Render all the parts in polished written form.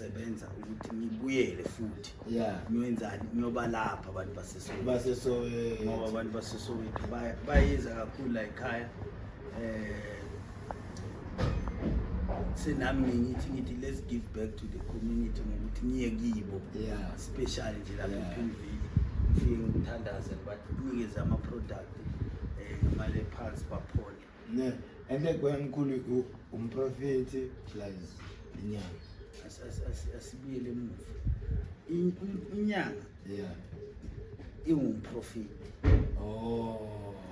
ngiyasebenza ukuthi ngibuyele futhi yeah ngiyenzani ngiyoba lapha abantu baseso ngoba abantu baseSoweto bayeza kakhulu la ekhaya senami ngithi let's give back to the community ngokuthi ngiye kibo especially nje lapha ePimville ngifike ngithandaze banikeze ama product imali ephansi baphole ne ende kwemkhulu umprofeti plus inyanga asibiyele emuva inyanga ingumprofeti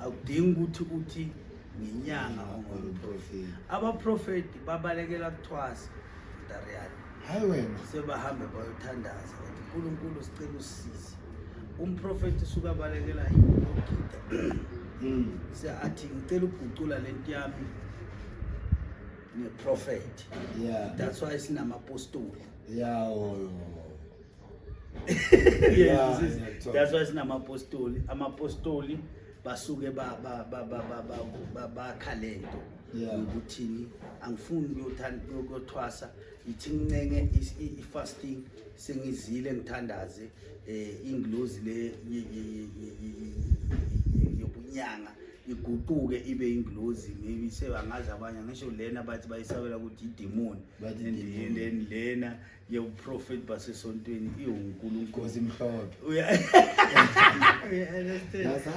akudingi ukuthi nginyanga ngomprofeti abaprofeti babalekela kuthwasa Dariyani hayi wena sebahambe bayothandaza ukuthi uNkulunkulu sicela usisize umprofeti suka balekela yokugida athi ngicela ukugucula lento yami ne-prophet that's why sinama-apostoli that's why sinama-apostoli ama-apostoli basuke bakhalento ukuthini angifuni ukuyothwasa ithi ngincenge i-fasting sengizile ngithandaze inglozi le yobunyanga iguquke ibe inglozi maybe sebangazi abanye ngisho lena bathi bayisabela ukuthi idemon and lena yeprofet basesontweni iuNkulunkulu imhlophe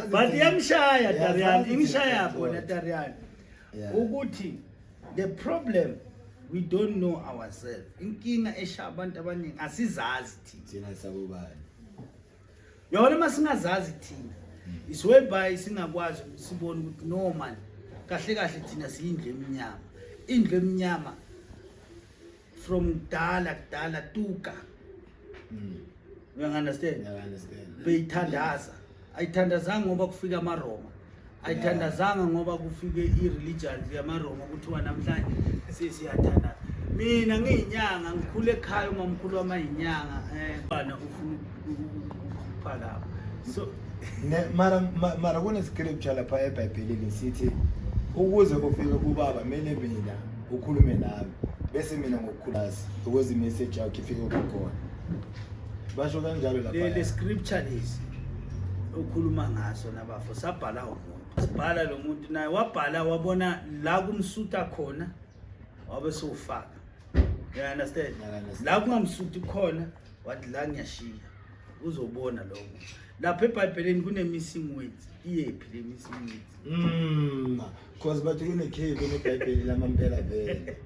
but yamshaya Dariyani imshaya bona Dariyani ukuthi the problem we don't know ourselves inkinga esha abantu abaningi asizazi thina sabobani yona masingazazi thina is whereby singakwazi sibone ukuthi no man kahle kahle thina siyindle eminyama indle eminyama from dala tuka you understand beyithandaza ayithandazanga ngoba kufika amaRoma ayithandazanga ngoba kufike ireligion yamaRoma ukuthi namhlanje sesiyathanda mina ngiyinyanga ngikhule ekhaya umamkhulu wamayinyanga bana ufuna ukuphaka so mara kune scripture lapha eBhayibhelini sithi ukuze kufike kubaba mina ukhulume nawe bese mina ngokukhulasa ukuze imessage yakho ifike kukhona basho kanjalo lapha the scripture is ukhuluma ngaso nabafo sabhala umuntu sibhala lo muntu naye wabhala wabona la kumsuta khona wabe sowufaka you understand la kungamsuti khona wathi la ngiyashiya uzobona lokho lapha eBhayibhelini kune missing words iyephi le missing words because bathi kune cave eBhayibhelini lamampela vele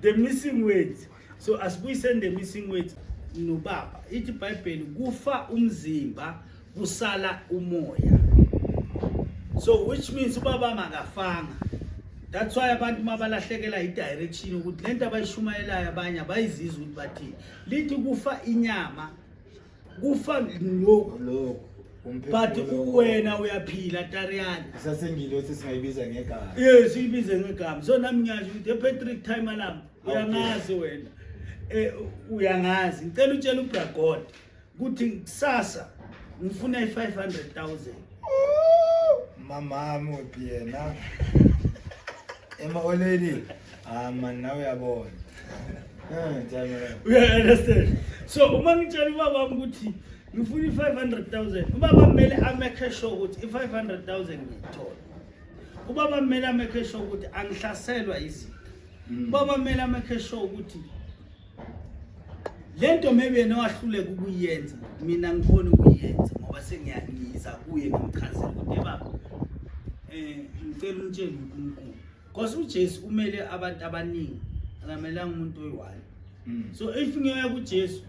the missing words so asibuyiseni the missing words nobaba ithi iBhayibheli kufa umzimba kusala umoya so which means ubaba makafanga that's why abantu mabalahlekela i-direction ukuthi lento abayishumayelayo abanye abayizizwa ukuthi bathi lithi kufa inyama kufa lokho but wena uyaphila Dariyani sasengilo sesingayibiza ngegama yes iyibize ngegama so nami ngiyazi ukuthi ePatrick time alarm uyangazi wena uyangazi ngicela utshela uBragod ukuthi kusasa ngifuna i500,000 mama muthi yena ema already man nawe uyabona you understand so uma ngitshela ubaba wami ukuthi ngifuna i500,000 ubaba kumele amake sure ukuthi i500,000 ngiyithola ubaba kumele amake sure ukuthi angihlaselwa izitha ubaba kumele amake sure ukuthi lento maybe nowahluleka ukuyenza mina ngibona ukuyenza ngoba sengiyayiza kuye ngimchazela ukuthi baba ngicela unitshele uNkulunkulu because uJesu umele abantu abaningi akamelanga umuntu oyi-one so if ngiyoya kuJesu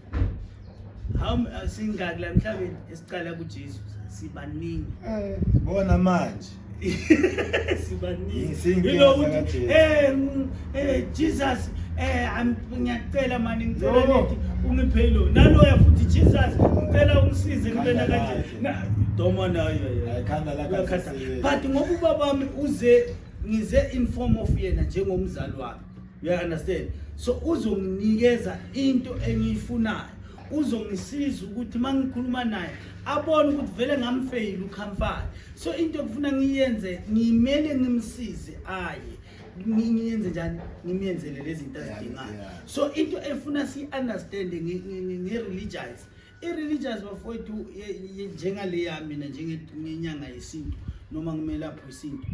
singaki la emhlabeni esiqala kuJesu sibaningi bona manje sibaningi singiyazi Jesus ngiyacela mani ngicela lethi ungiphe lo naloya futhi Jesus ngicela ungisize ngibena kanje doma nayo ayikhanda la khatha but ngoba ubaba wami ngize in form of yena njengomzali wami you understand so uzonginikeza into engiyifunayo uzongisiza ukuthi mangikhuluma naye abone ukuthi vele ngamfail uKhamfani so into ekufuna ngiyenze ngimele ngimsize aye ngiyenze njani ngimyenzele lezi zinto azidingayo. Yeah. So into efuna si understand nge-religious i-religious bafowethu njengale yami mina njengenyanga yesintu noma ngimelaphi isintu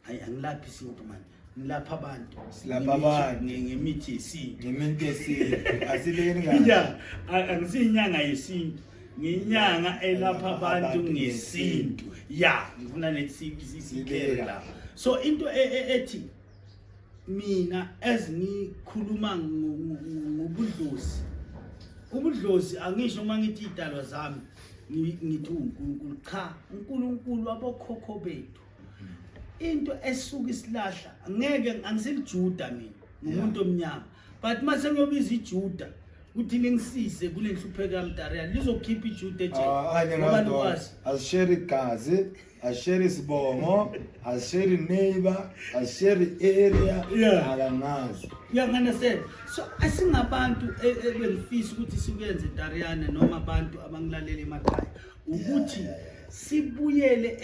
hayi angilaphi isintu man ngilapha abantu Silapha abantu. ngemithi yesintu ngeminti yesintu asileni ngani ya angisiyinyanga yesintu nginyanga elapha abantu ngesintu ya ngifuna lesikele la. So into ethi mina ezingikhuluma ngobudlozi ubudlozi angisho uma ngithi idalwa zami ngithi uNkulunkulu cha uNkulunkulu abokhokho bethu into esuka isilahla ngeke angiselijuda mina ngumuntu omnyama but mase ngiyobiza ijuda kuthi ningisise kule nhlupheko yamdariya lizokhipha ijuda ngoba kwazi asishare igazi asishare isibongo asishare neighbor asishare area akangazi understand. So asingabantu ebengifisa ukuthi sikuyenze Dariyana noma abantu abangilalela emakhaya ukuthi sibuyele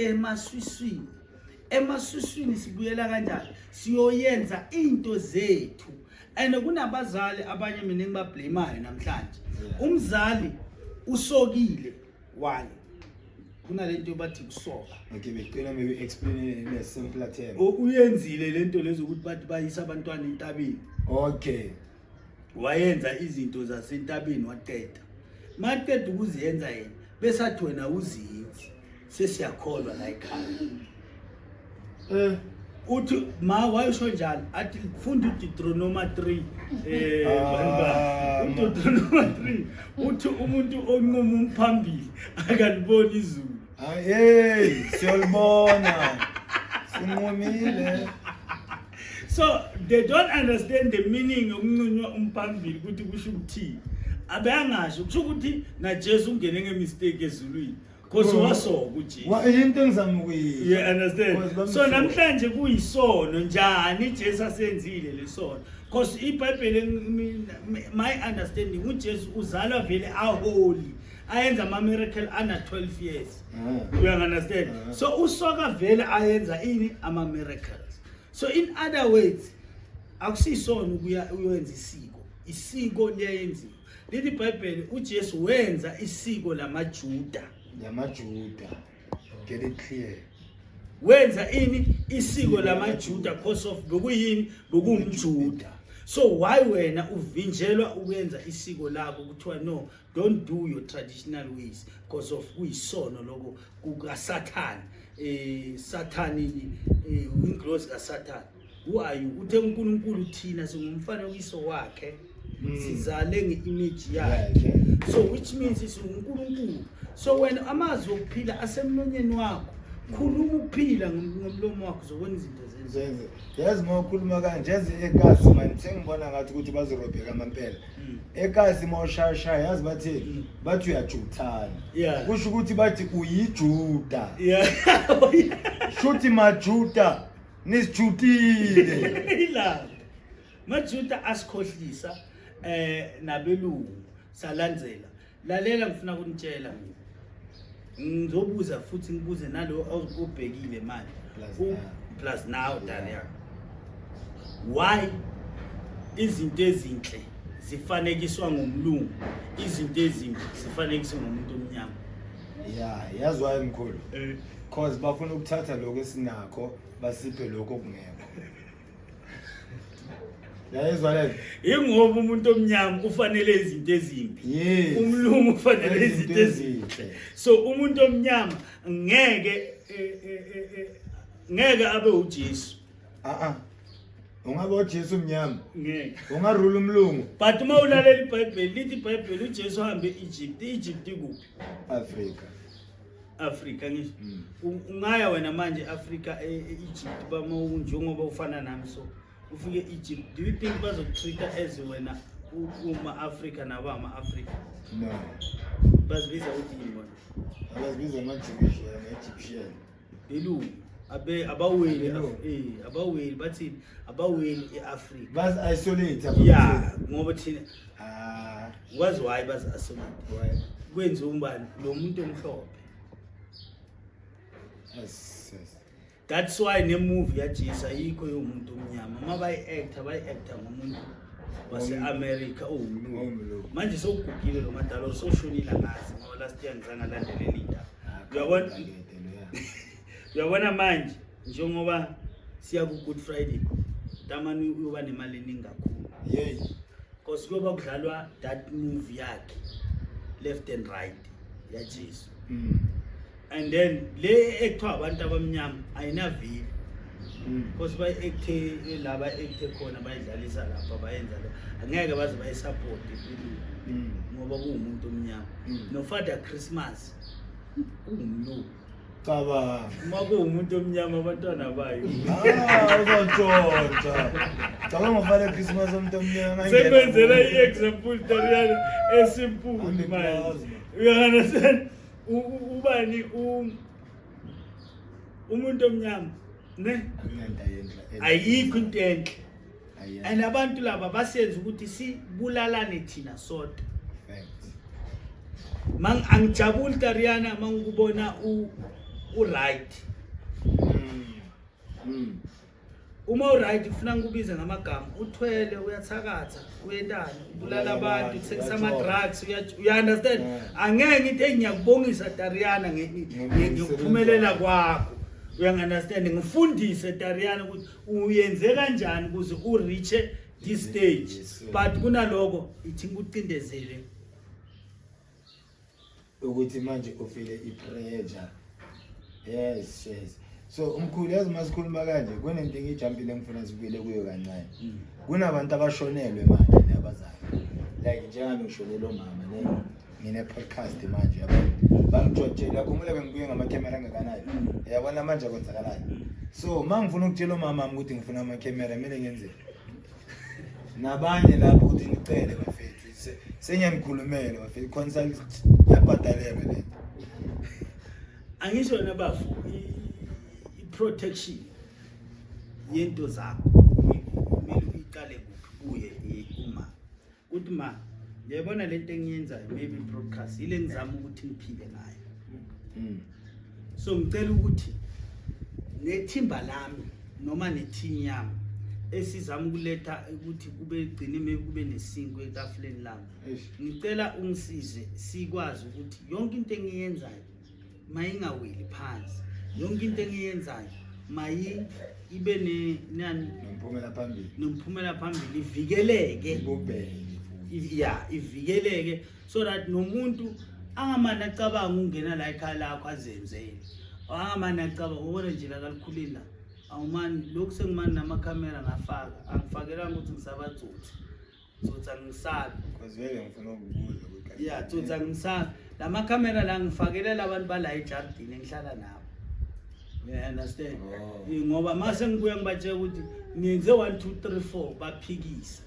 emaswiswini sibuyela kanjani siyoyenza into zethu. And kunabazali abanye mina ngibablameayo namhlanje umzali usokile why kunalento bathi kusoka. Okay, becela maybe explain it in a simpler term. Uyenzile lento lezo ukuthi bathi bayisa abantwana entabeni. Okay. Wayenza izinto zasentabeni waqeda. Maqeda ukuziyenza yena bese athi wena uzinzi. Sesiyakholwa la ekhaya. Uthi ma wayisho njalo athi funda uDeuteronomy 3 uDeuteronomy 3 uthi umuntu onquma umphambili akaliboni izulu. Hey, siyolibona. Sinqumile. So they don't understand the meaning yokunqunywa umphambili ukuthi kusho ukuthini. Abayangasho kusho ukuthi na Jesu ungene ngemistake ezulwini. Because wasoka uJesu. Into engizama ukuyisho. You understand? So namhlanje kuyisono njani Jesu asenzile lesono. Because iBhayibheli my understanding uJesu uzalwa vele aholy. Ayenza ama miracle under 12 years. You understand? So usoka vele ayenza ini ama miracles. So in other words akusisono uyenza isiko. Isiko liyenziwa. Lithi iBhayibheli uJesu wenza isiko lamaJuda. Yamajuda. Get it clear. Wenza ini isiko lamaJuda because of bekuyini bekumjuda. So why wena uvinjelwa ukwenza isiko lakho kuthiwa no don't do your traditional ways because of kuyisono lokho kukaSathani Sathani ingilosi kaSathani. Who are you? Uthe uNkulunkulu thina singumfanekiso wakhe sizale ngeimage yakhe. So which means uNkulunkulu. So when amazwi okuphila asemlonyeni wakho khuluma ukuphila ngomlomo wakho zokwenza izinto zenze yazi mawukhuluma kanje yazi ekasi manje sengibona ngathi ukuthi bazorobheka amampela ekasi mawushaya yazi bathi uyajuthana kusho ukuthi bathi uyijuda shuthi majuda nisijutile ila majuda asikhohlisa nabelungu salandzela lalela ngifuna ukunitshela mina ngizobuza futhi ngibuze nalo awubhekile manje plus now Daniel why izinto ezinhle zifanekiswa ngomlungu izinto ezimbi zifanekiswa ngomuntu omnyama yazi why mkhulu cause bafuna ukuthatha lokho esinakho basiphe lokho kungekho yayizwa le ingoba umuntu omnyama ufanele izinto ezimbi umlungu ufanele izinto ezinhle so umuntu omnyama ngeke abe uJesu ungabe uJesu umnyama ngeke ungarule umlungu but uma ulalela iBhayibheli lithi iBhayibheli uJesu hambe eEgypt ikuphi Africa ngisho ungaya wena manje Africa eEgypt bama njengoba ufana nami so ufike Egypt, do you think bazokutreata as wena uma Africa nabama Africa? No. Bazibiza uthi yini bona? Abazibiza ama-Jewish Egyptian. Belungu abaweli abaweli bathi abaweli eAfrica. Bas isolate ngoba thina wazi why bas isolate. Why? Kwenza umbani lo muntu omhlophe. Yes. That's why ne movie yaJesu ayikho yomuntu omnyama uma bayi-actor ngomuntu wase-America owumlungu manje sokugugile lo madalo soshonile ngazi ngoba last year ngizange landelela indaba uyabona manje njengoba siya ku-Good Friday tamani uyoba nemali eningi kakhulu because kuyoba kudlalwa that movie yakhe Left and Right yaJesu and then le actor abantu abamnyama ayinavile because bayi-acte laba acte khona bayidlalisa lapha bayenza lo angeke baze bayisupport ngoba kuwumuntu omnyama no Father Christmas umno cabanga uma kuwumuntu omnyama abantwana bayo uzotshontsha cabanga Father Christmas umuntu omnyama sekwenzela i-example Tariyana esimple manje uyanganesana ubani umuntu omnyama ne ayikho into enhle and abantu laba basenza ukuthi sibulalane thina sodwa angijabuli Tariyana mangikubona right uma right ufuna ngikubize ngamagama uthwele uyathakatha uyentana ubulala abantu sekusama drugs you understand angeke ngithi engiyakubongisa Tariyana ngikuphumelela kwakho uyangiunderstand ngifundise Tariyana ukuthi uyenze kanjani ukuze ureach this stage but kunaloko ithi ngikucindezele ukuthi manje ufile ipressure yes so umkhulu yazi masikhuluma kanje kunento engijumpile ngifuna sibuyele kuyo kancane kunabantu abashonelwe manje nabazali like njengami ngishonela umama ne ngine podcast manje yabantu bangijotshela yakhumula bengibuye ngamakamera angakanani yabona manje akwenzakalayo so mangifuna ukutshela umama ukuthi ngifuna amakamera mina ngenze nabanye lapho ukuthi ngicele bafethu sengiyangikhulumela bafethu consult yabhadalelwe le angisho nabafu protection yento zakho kumele uyiqale kuphi kuye uma uthi ma ngiyabona lento engiyenzayo maybe broadcast ile ngizama ukuthi ngiphile ngayo so ngicela ukuthi nethimba lami noma neteam yami esizama ukuletha ukuthi kube gcine maybe kube nesinkwe etafuleni lami ngicela ungisize sikwazi ukuthi yonke into engiyenzayo mayingaweli phansi yonke into engiyenzayo mayi ibe nani nomphumela phambili ivikeleke ivikeleke so that nomuntu angamane acabanga ungena la ekhaya lakho azenzele angamane acabanga ubona nje la kalikhulila awumani lokhu sengimani namakamera ngafaka angifakela ukuthi ngisabatsotsi angisabi because vele ngifuna ukubuza tsotsi angisabi lamakamera la ngifakelela abantu bala ejardini engihlala nabo you understand ngoba mase ngibuya ngibatshela ukuthi ngenze 1 2 3 4 baphikisa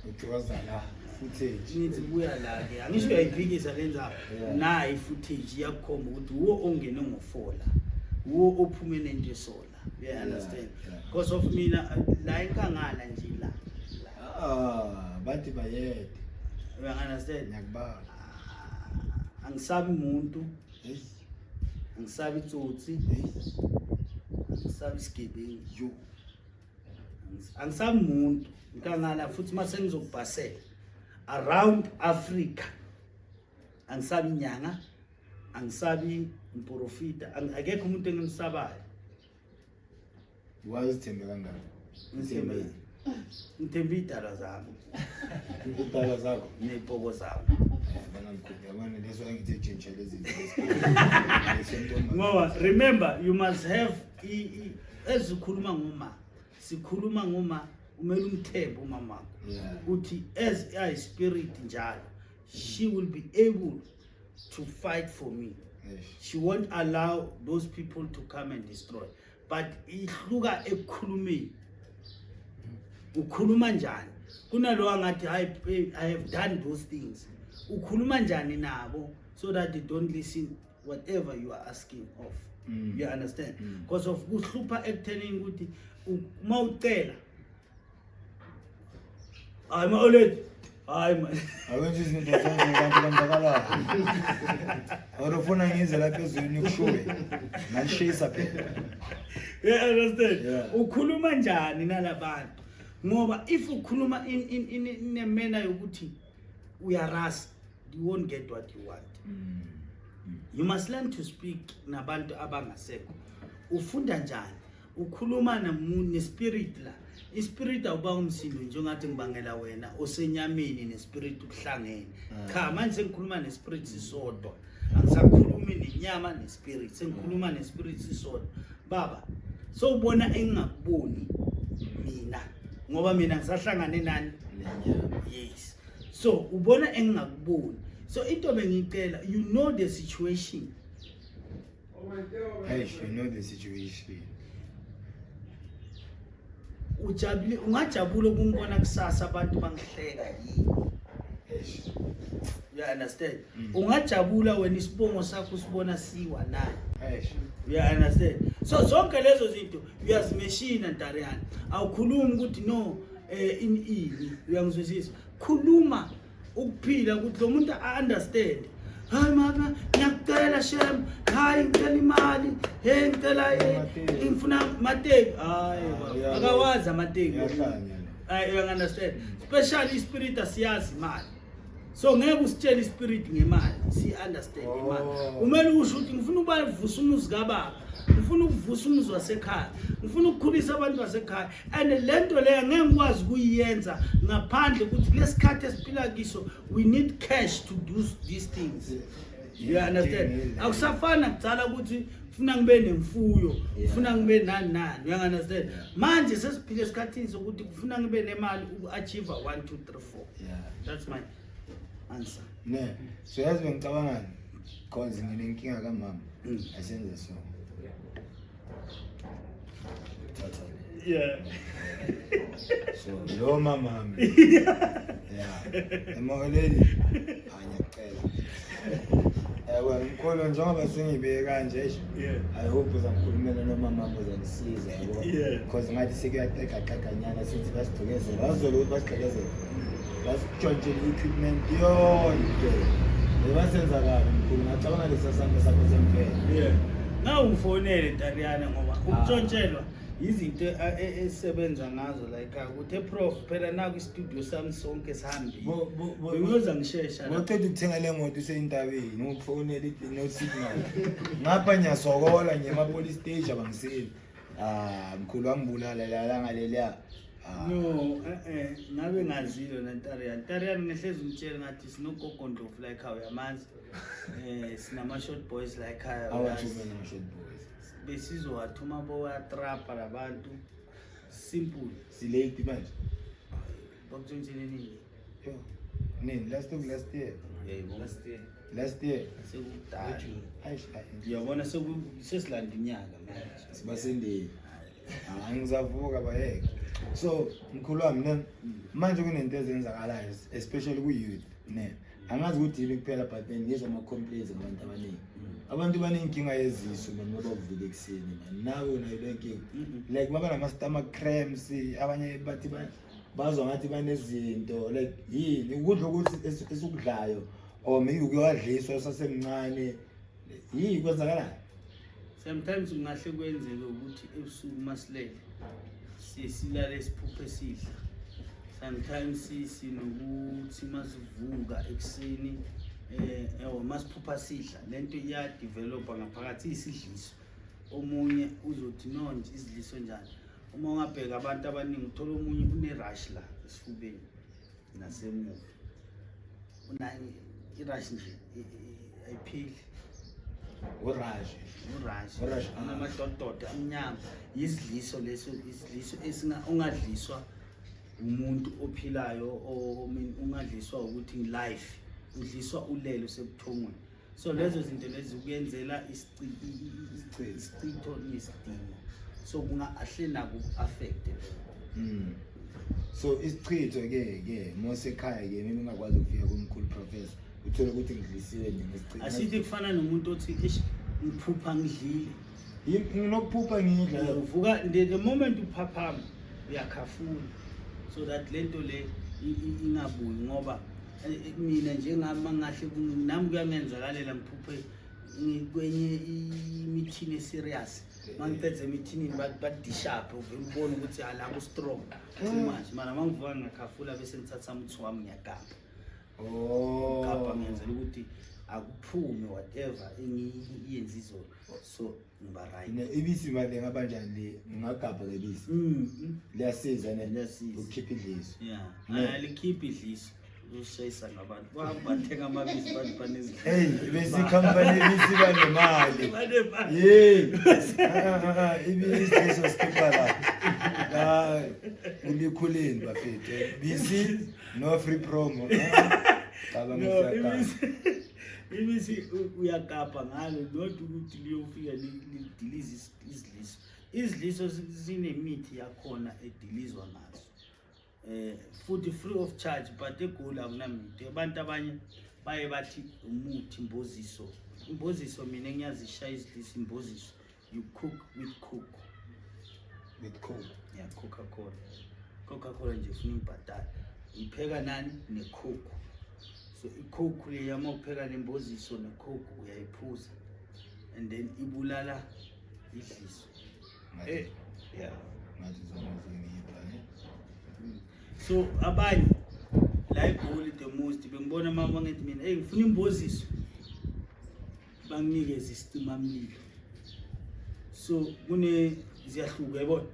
uthoza la footage nithi buya la ke angisho uyayiphikisa lenza na i-footage yakhomba ukuthi wo ongene ngofola wo ophumene nje sola you understand because of mina la enkangala nje la bathi bayede you understand ngiyakubala angisabi umuntu angisabi tsotsi angisabi sigebengu angisabi umuntu nkangala futhi mase ngizokubhasela around Africa angisabi inyanga angisabi umprofita akekho umuntu engimsabayo wazithembe kangaka ngithembe idala zami idala zakho nepoko zami yabona leso engithi change lezi ngoba remember you must have ezikhuluma ngoma sikhuluma ngoma umele umthembe umama uthi as a spirit njalo she will be able to fight for me. She won't allow those people to come and destroy. But ihluka ekukhulumeni. Ukhuluma njani? Kunalo ngathi I have done those things. Ukhuluma njani nabo so that they don't listen whatever you are asking of. You understand? Because of kuhlupha ekutheni ukuthi uma ucela I'm already hayi man. Awenza izinto zenze kanti kwenzakalayo. Awufuna ngize lapha ezweni nikushuwe. Nalishisa phela. You understand? Yeah. Ukhuluma njani nalabantu? Ngoba if ukhuluma in a manner yokuthi uyarasa, you won't get what you want. You must learn to speak nabantu abangasekho. Ufunda njani? Ukhuluma nespirit la. Ispirit awuba umsindo njengathi ngibangela wena osenyameni nespirit ukuhlangene. Cha manje sengikhuluma nespirit sisodwa. Angisakhulumi nenyama nespirit, sengikhuluma nespirit sisodwa. Baba, so ubona engingakuboni mina ngoba mina ngisahlangane nani nenyama. Yes. So ubona engingakuboni. So into bengicela, you know the situation. Hey, you know the situation. Ujabule ungajabula ukungibona kusasa abantu bangihleka yini? You understand? Ungajabula wena isibongo sakho usibona siwa naye. You understand? So zonke lezo zinto uyazimeshina Ntariyana. Awukhulumi ukuthi no ini uyangizwisisa. Khuluma ukuphila ukuthi lo muntu understand. Hayi mama ngiyacela shem, hayi ngicela imali, hey ngicela ngifuna mateki. Hayi baba akawazi amateki. I understand. Especially spirit asiyazi imali. So ngeke usitshele ispirit ngemali, si understand imali. Umele usho ukuthi ngifuna ukuvusa umuzi kababa, ngifuna ukuvusa umuzi wasekhaya, ngifuna ukukhulisa abantu basekhaya, and lento leyo ngeke ngikwazi ukuyenza ngaphandle ukuthi lesikhathi esiphila kiso we need cash to do these things. You understand? Akusafana kucala ukuthi ufuna ngibe nemfuyo, ufuna ngibe nani. You understand? Manje sesiphila esikhathini sokuthi ufuna ngibe nemali uachieve 1 2 3 4. Yeah. That's my answer. Ne, so yazi ngicabangani cause nginenkinga kamama. Asenze so. Yeah. So lo mama. Yeah. Emoleli anyacela. Ewe mkhulu njengoba sengibeke kanje nje. I hope uzamkhulumela nomama uzangisiza yabo. Cause ngathi sekuyaqeka qaqanyana sithi basigqekezela. Bazolo basigqekezela. Basitshontshe equipment yonke. Lebasenza kabi mkhulu ngacabanga lesasanda sakho sempela. Yeah. Now ufonele Ntariyana ngoba ukuntshontshelwa izinto esebenza ngazo like ukuthi prof phela naku studio sami sonke sihambi. Bengiyoza ngishesha la. Ngicela ukuthenga le moto useyintabeni ukufonela no signal. Ngapha nyasokola ngema police station abangiseli. Mkhulu wangibulala la ngaleliya. No, ngabe ngazilo naNtariyana. Ntariyana ngehlezi umtshela ngathi sinogogo Ndlovu like how yamanzi. Sinama short boys like how. Awuthumela ama short boys. Besizowathuma bowatrapa labantu. Simple. Silate manje. Bakutshontsheleni nini? Yo. Nini last year. Last year. Sekudala. Hayi. Ngiyabona sesilanda inyanga manje. Sibasendeni. Angizavuka bayeke. So mkhulu wami manje kunento ezenzakalayo especially ku youth ne. Angazi ukuthi yini kuphela but then ngizwa ama complaints abantu abaningi. Abantu banenkinga yeziso noma bavuka ekseni man. Nawe unayo lenkinga. Like baba nama stomach cramps abanye bathi bazwa ngathi banezinto like yini ukudla ukuthi esukudlayo or maybe ukuwadliswa sasemncane. Yini kwenzakala? Sometimes ungahle kwenzeke ukuthi ebusuku masilele silale isiphuphe sidla. Sometimes sinokuthi masivuka ekseni masiphupha sidla lento iya develop ngaphakathi isidliso. Omunye uzothi nonje isidliso njani. Uma ungabheka abantu abaningi uthola omunye une rush la esifubeni nasemuva. Una irush nje ayiphili. Urash amadododa amnyama isidliso leso isidliso ungadliswa umuntu ophilayo o ungadliswa ukuthi life udliswa ulelo sebuthongweni. So lezo zinto lezi ukuyenzela isichitho nesidingo so kunga ahle naku affect. So isichitho ke mosekhaya ke mina ungakwazi ukufika kumkhulu professor uthola ukuthi ngidlisiwe nje ngesichitho. Asithi kufana nomuntu othi ngiphupha ngidlile. Nginokuphupha ngidla uvuka the moment uphaphama uyakhafula. so that lento le ingabuyi ngoba mina njengami ngahle nami kuyangenzakalela ngiphuphe kwenye imithini serious mangicedze emithini badishaphe uvela ubone ukuthi ala ku strong too much mara mangivuka ngakhafula bese ngithatha umthi wami ngiyagapha ngapha ngenzela ukuthi akuphume whatever engiyenza izolo so ngiba right ibisi manje ngabanjani ngagapha ngebisi liyasiza ukukhipha idliso likhipha idliso ushayisa ngabantu bathenga amabisi bathi banezidliso hey bese company ibisi banemali ibisi leso skipper la ulikhuleni bafethu bisi no free promo baba ngisiyakapha ibisi uyakapha ngalo not ukuthi liyofika lidilize izidliso zinemithi yakhona edilizwa ngazo futhi free of charge but eGoli akunamithi abantu abanye baye bathi umuthi imboziso mina ngiyazishaya izidliso imboziso you cook with coke yeah Coca-Cola nje ufuna imbhatala ipheka nani necoke so icoke le yama upheka nemboziso necoke uyayiphuza and then ibulala idliso yeah ngathi zona so abanye la eGoli the most bengibona mama ngithi mina hey ngifuna imboziso banginikeze isicimamlilo so kune ziyahluka yabona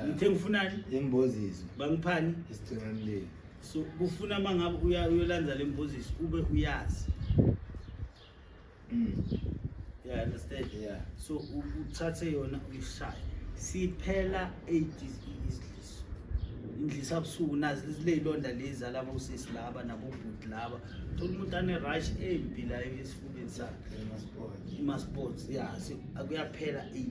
ngithe ngifunani imboziso bangiphani isicimamlilo so kufuna mangabe uyolanza lemboziso ube uyazi yeah understand yeah so uthathe yona uyishaya siphela 8 izidliso indlisa abusuku nazi lezilonda lezi alabo usisi laba nabo bhuti laba thola umuntu ane rush embi la esifubeni sakhe sports yeah akuyaphela 8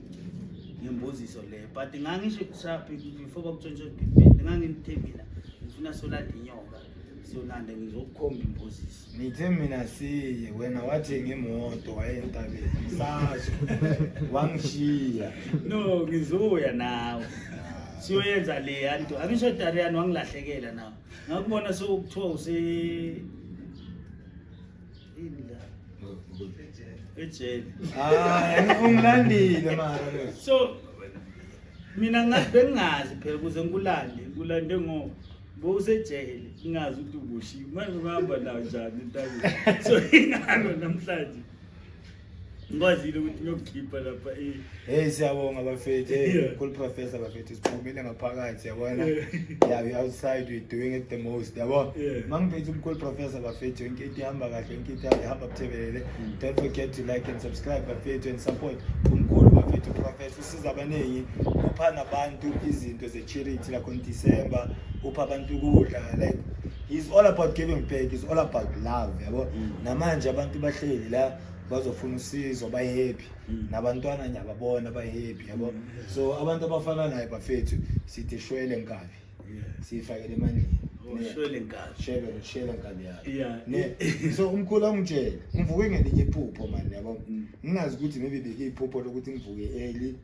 ngemboziso le but ngangisho kusaphi before bakutshontsha pigment ngangimthembile ngifuna solanda inyoka siyolanda ngizokukhomba imboziso nithe mina siye wena wathi ngemoto wayentabeni sasho wangishiya no ngizoya nawe siyoyenza le yanto angisho Darian wangilahlekela nawe ngakubona sokuthiwa use indla ejele ungilandile mara so mina ngathi bengazi phela kuze ngikulande ngoba bowusejele ingazi ukuthi ubushiwe manje ngihamba nawo njani entabeni so ingalo namhlanje ngwazile ukuthi ngiyokukhipha lapha hey siyabonga bafethu cool professor bafethu siphumile ngaphakathi yabona yeah we outside we doing it the most yabo mangiphethe cool professor bafethu inkinto ihamba kahle inkinto ihamba buthebelele don't forget to like and subscribe bafethu and support umkhulu bafethu professor usiza abaningi upha nabantu izinto ze charity la kon December upha abantu ukudla like he's all about giving back, he's all about love yabo namanje abantu bahleli la bazofuna usizo baye happy nabantwana nyababona baye happy yabo so abantu abafana naye bafethu sithi shwele nkabi sifakele emandleni shwele nkabi shwele nkabi yeah so umkhulu angitshela ngivuke ngelinye iphupho manje yabo ngingazi ukuthi maybe beke iphupho lokuthi ngivuke early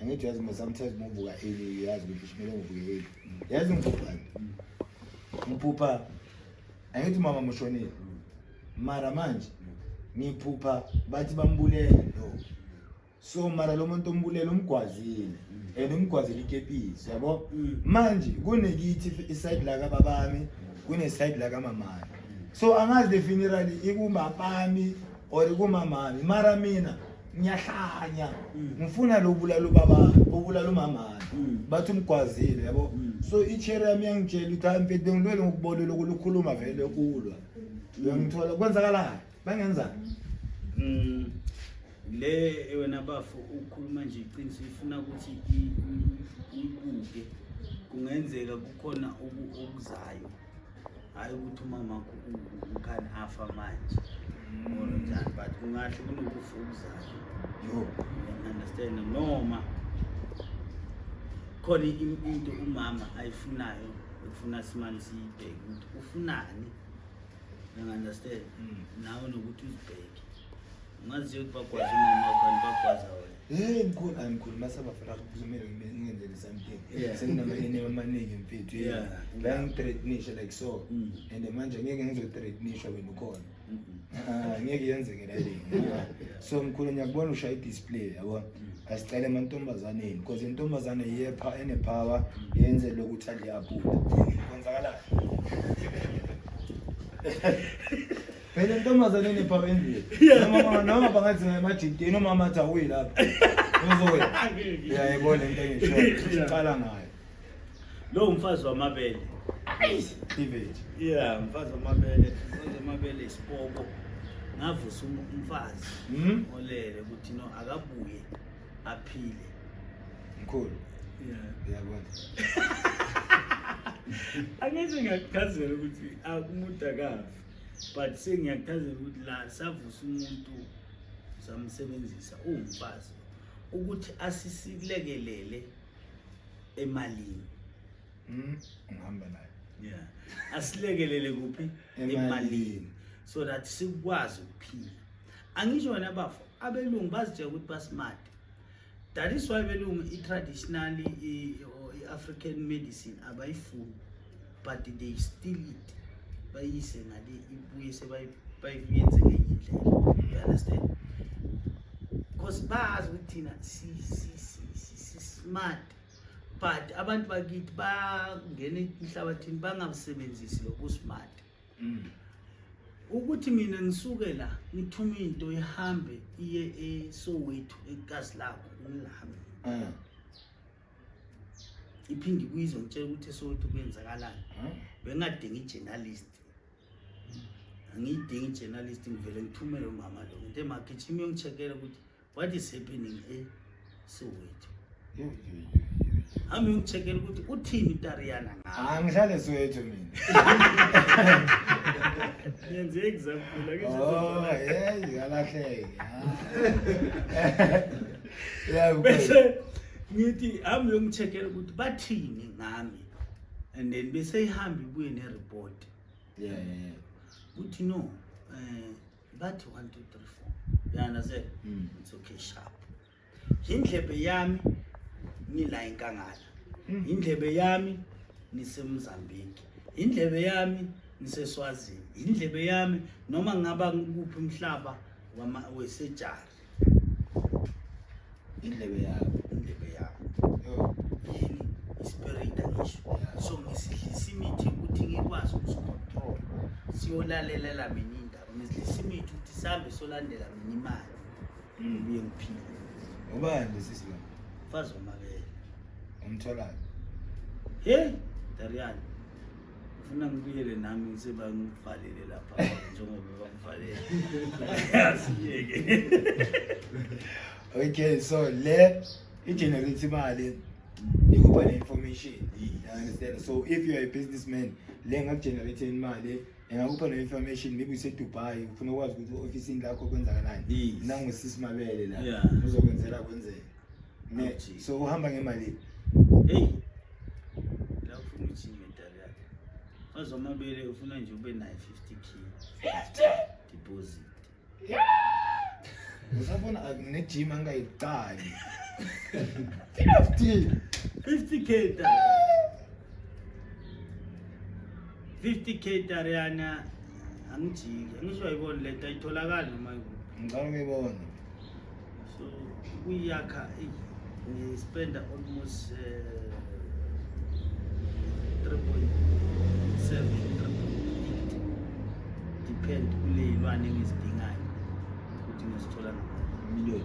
angithi yazi sometimes ngivuka early yazi ukuthi kumele ngivuke early yazi ngiphupha angithi mama mushonile mara manje ngiphupha bathi bambulele lo so mara lo muntu ombulele umgwazile umgwazile ikepisi yabo manje kunekithi iside la kababami kune side la kamamami so angazi the funeral ikumapami or ikumamami mara mina ngiyahlanya ngifuna lo bulalo baba obulalo mamami bathi umgwazile yabo so ichere yami yangitshela ukuthi ampete ngilwele ngokubona lokukhuluma vele kulwa uyangithola kwenzakala bangenzani le wena bafu ukhuluma nje iqiniso ifuna ukuthi ibuke kungenzeka kukhona okuzayo hayi ukuthi umama ukhani afa manje or njani but kungahle kunokufa okuzayo no understand noma khona into umama ayifunayo ufuna simani siyibheke ukuthi ufunani you understand nawe nokuthi uzibheke ngazi ukuthi bakwazi umama wakho bakwazi wena mkhulu masabafela kumele ngenzele something Yeah. senginamanye amaningi mfethu Yeah. bayangithreatenisha like so and manje ngeke ngizothreatenishwa wena ukhona ngeke yenzeke la so mkhulu ngiyakubona ushaya i-display yabo asicale emantombazaneni because intombazane ene-power yenze lokuthi aliyaphula kwenzakalani phela intombazane ene-power endlini noma bangathi ngamajikeni noma amathi awuyi lapha uzowena uyayibona into engisho iqala ngayo lo umfazi wamabele iveji mfazi wamabele isipoko ngavusa umfazi olele ukuthi no akabuye aphile mkhulu uyabona angeke ngiyakuchazela ukuthi umuntu akafi but sengiyakuchazela ukuthi la savusa umuntu samsebenzisa umfazi ukuthi asisilekelele emalini ngihamba naye asilekelele kuphi emalini so that sikwazi ukuphila angisho wena bafo abelungu bazitshela ukuthi basmart that is why belungu i-traditionally i-African medicine abayifuni but they still it bayise ngale ibuye sebayenze ngenye indlela you understand because bazi ukuthi thina si smart but abantu bakithi bangena emhlabathini bangabusebenzisi lokhu smart ukuthi mina ngisuke la ngithuma into ihambe iye eSoweto egazi lakho ngihambe iphindi kuyizo ngitshela ukuthi eSoweto kwenzakalani bengadinga i-journalist angiyidingi i-journalist ngivele ngithumele umama lo into emagijimi yongicheckela ukuthi what is happening eSoweto ami ngicheckela ukuthi uthini uTariana ngayo ngihlale eSoweto mina yenze example yalahleka bese ngithi ami yongicheckela ukuthi bathini ngami and then bese ihambi ibuye ne-report uthi no bathi 1 2 3 4 yana se it's okay sharp indlebe yami nila enkangala indlebe yami niseMozambique indlebe yami niseSwazini indlebe yami noma ngaba kuphi umhlaba wesejari indlebe yami yini ispirit angisho so ngisidlisa imithi ukuthi ngikwazi ukucontrol siyolalela mina indaba ngisidlisa imithi ukuthi sihambe solandela mina imali ubuye ngiphile ubani lesisi la mfazi wamabele umtholayo Darian ufuna ngibuyele nami ngisebangivalele lapha njengoba bamvalele asiyeke okay so le i-generate imali ikuba ne-information you understand so if you are a businessman le ngakugenerate imali engakupha ne-information maybe useDubai ufuna ukwazi ukuthi ofisini lakho kwenzakalani nangusisi mabele la uzokwenzela kwenzeka so uhamba ngemali la ufuna ukuthi imedali yakhe mfazi wamabele ufuna nje ube nayo 50k deposit usafuna ne-gym angayiqali 50k 50k Dariana angijiki angisho ayibona lento ayitholakala noma ngicela ngiyibona so uyakha spend almost 3.7 depend kule ilwane engizidingayo ukuthi ngizithola million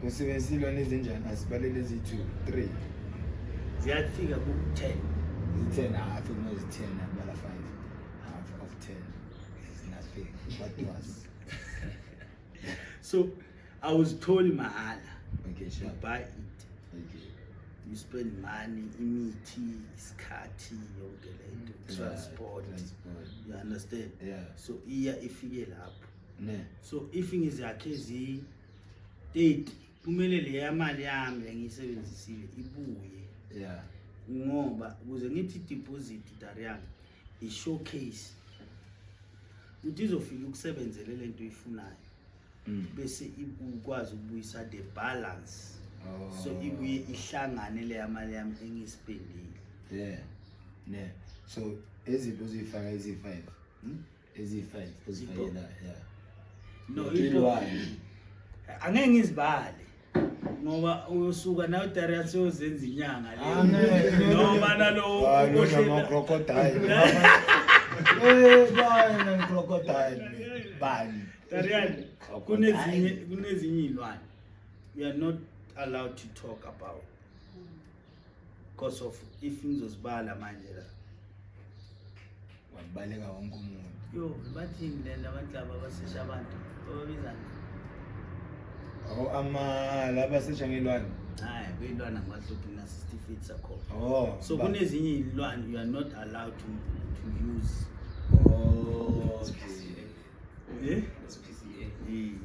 usebenzisa ilwane ezinjani asibalele ezithi 3 ziyafika ku-10 10 half almost 10 abala 5 half of 10 is nothing what was so I was told mahala okay sure buy it okay you spend money imithi isikhathi yonke lento transport you understand so iya ifike lapho ne so if ngizakhe ezi-30 kumele le yamali yami engiyisebenzisile ibuye ngoba ukuze ngithi deposit Darian i-showcase ukuthi izofika ukusebenzele lento oyifunayo bese ikwazi ukubuyisa the balance. Oh. So ibuye ihlangane le mali yami engispendile. Yeah. So ezinto zifaka ezi5 ezi5 uzifakela no ilwane angeke ngizibale ngoba usuka nawe Darian seyozenza inyanga le noma nalo ukhohlela crocodile bana crocodile bani Darian kunezinye ilwane we are not allowed to talk about because of if ngizozibala manje la wabaleka wonke umuntu yo bathi ngilenda abantu laba abasesha abantu babizana laba sesha ngelwane hayi kuyilwana ngwahluphi na 60 feet sakho so but kunezinye ilwane you are not allowed to use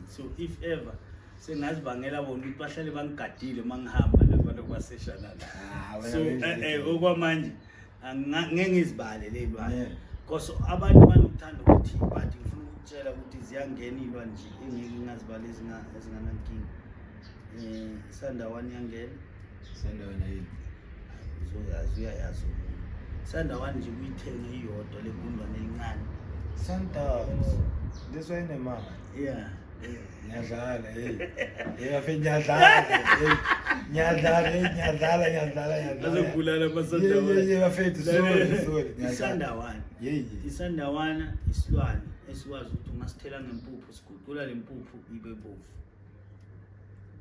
so if ever sengazibangela bona ukuthi bahlale bangigadile mangihamba nabantu baseshana la so okwamanje angeke ngizibale lelwane because abantu banokuthanda ukuthi but ngifuna ukutshela ukuthi ziyangena ilwane nje engeke ngazibala ezinganankinga sandawana yangena sandawana yini so yazi sandawana nje kuyithenga iyodwa legundwane elincane sometimes this way nemali nyadlala nyadlala bazogulana basandawana bafethu sorry isandawana isilwane esikwazi ukuthi ungasithela ngempuphu siguqula lempuphu ibe bovu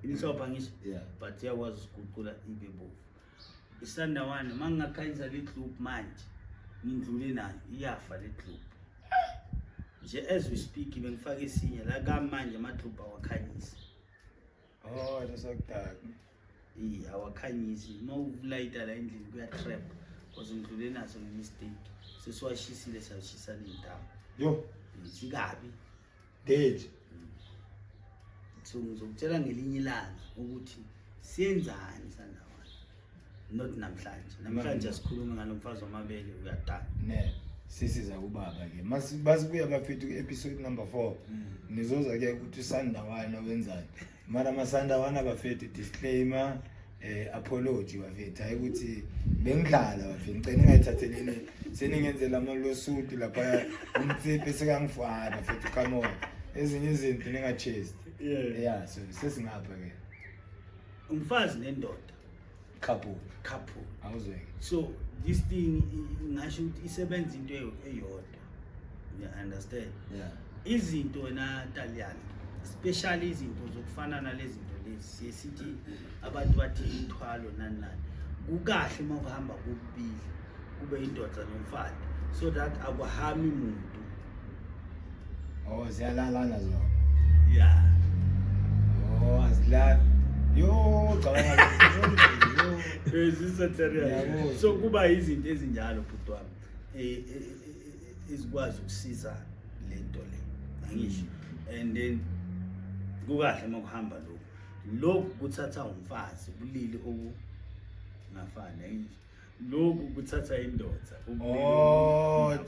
inisopha ngisho but yakwazi ukuguqula ibe bovu isandawana mangingakhanyisa le globe manje ngindlule nayo iyafa le globe nje as we speak bengifaka esinye la kamanje amadlobe awakhanyisi nasakudala awakhanyisi mawulayita la endlini kuya trap because ngidlule naso ngemistake sesiwashisile sashisa nendawo yo sikabi dead so ngizokutshela ngelinye ilanga ukuthi siyenzani sandawana not namhlanje asikhuluma ngalomfazi wamabele uyadana sisiza kubaba ke basibuya bafethu episode number 4 nizoza ke ukuthi sandawana wenzani mara masandawana bafethu disclaimer apology bafethu hayi ukuthi bengidlala bafethu ngicela ngayithatheleni seningenzela amalawsuit lapha umtsipe sekangifana bafethu come on ezinye izinto ningachest so sesingapha ke umfazi nendoda couple awuzweke so this thing ngasho ukuthi isebenza into eyodwa you understand izinto na Italian especially izinto zokufana nalezi zinto lezi sithi abantu bathi ithwalo nani kukahle uma uhamba kubili kube indoda nomfana so that akuhami umuntu ziyalalana zona azilala yo cabanga so kuba izinto ezinjalo bhuti wami ezikwazi ukusiza lento le angisho and then kukahle makuhamba lokhu kuthatha umfazi ubulili obungafani angisho lokhu kuthatha indoda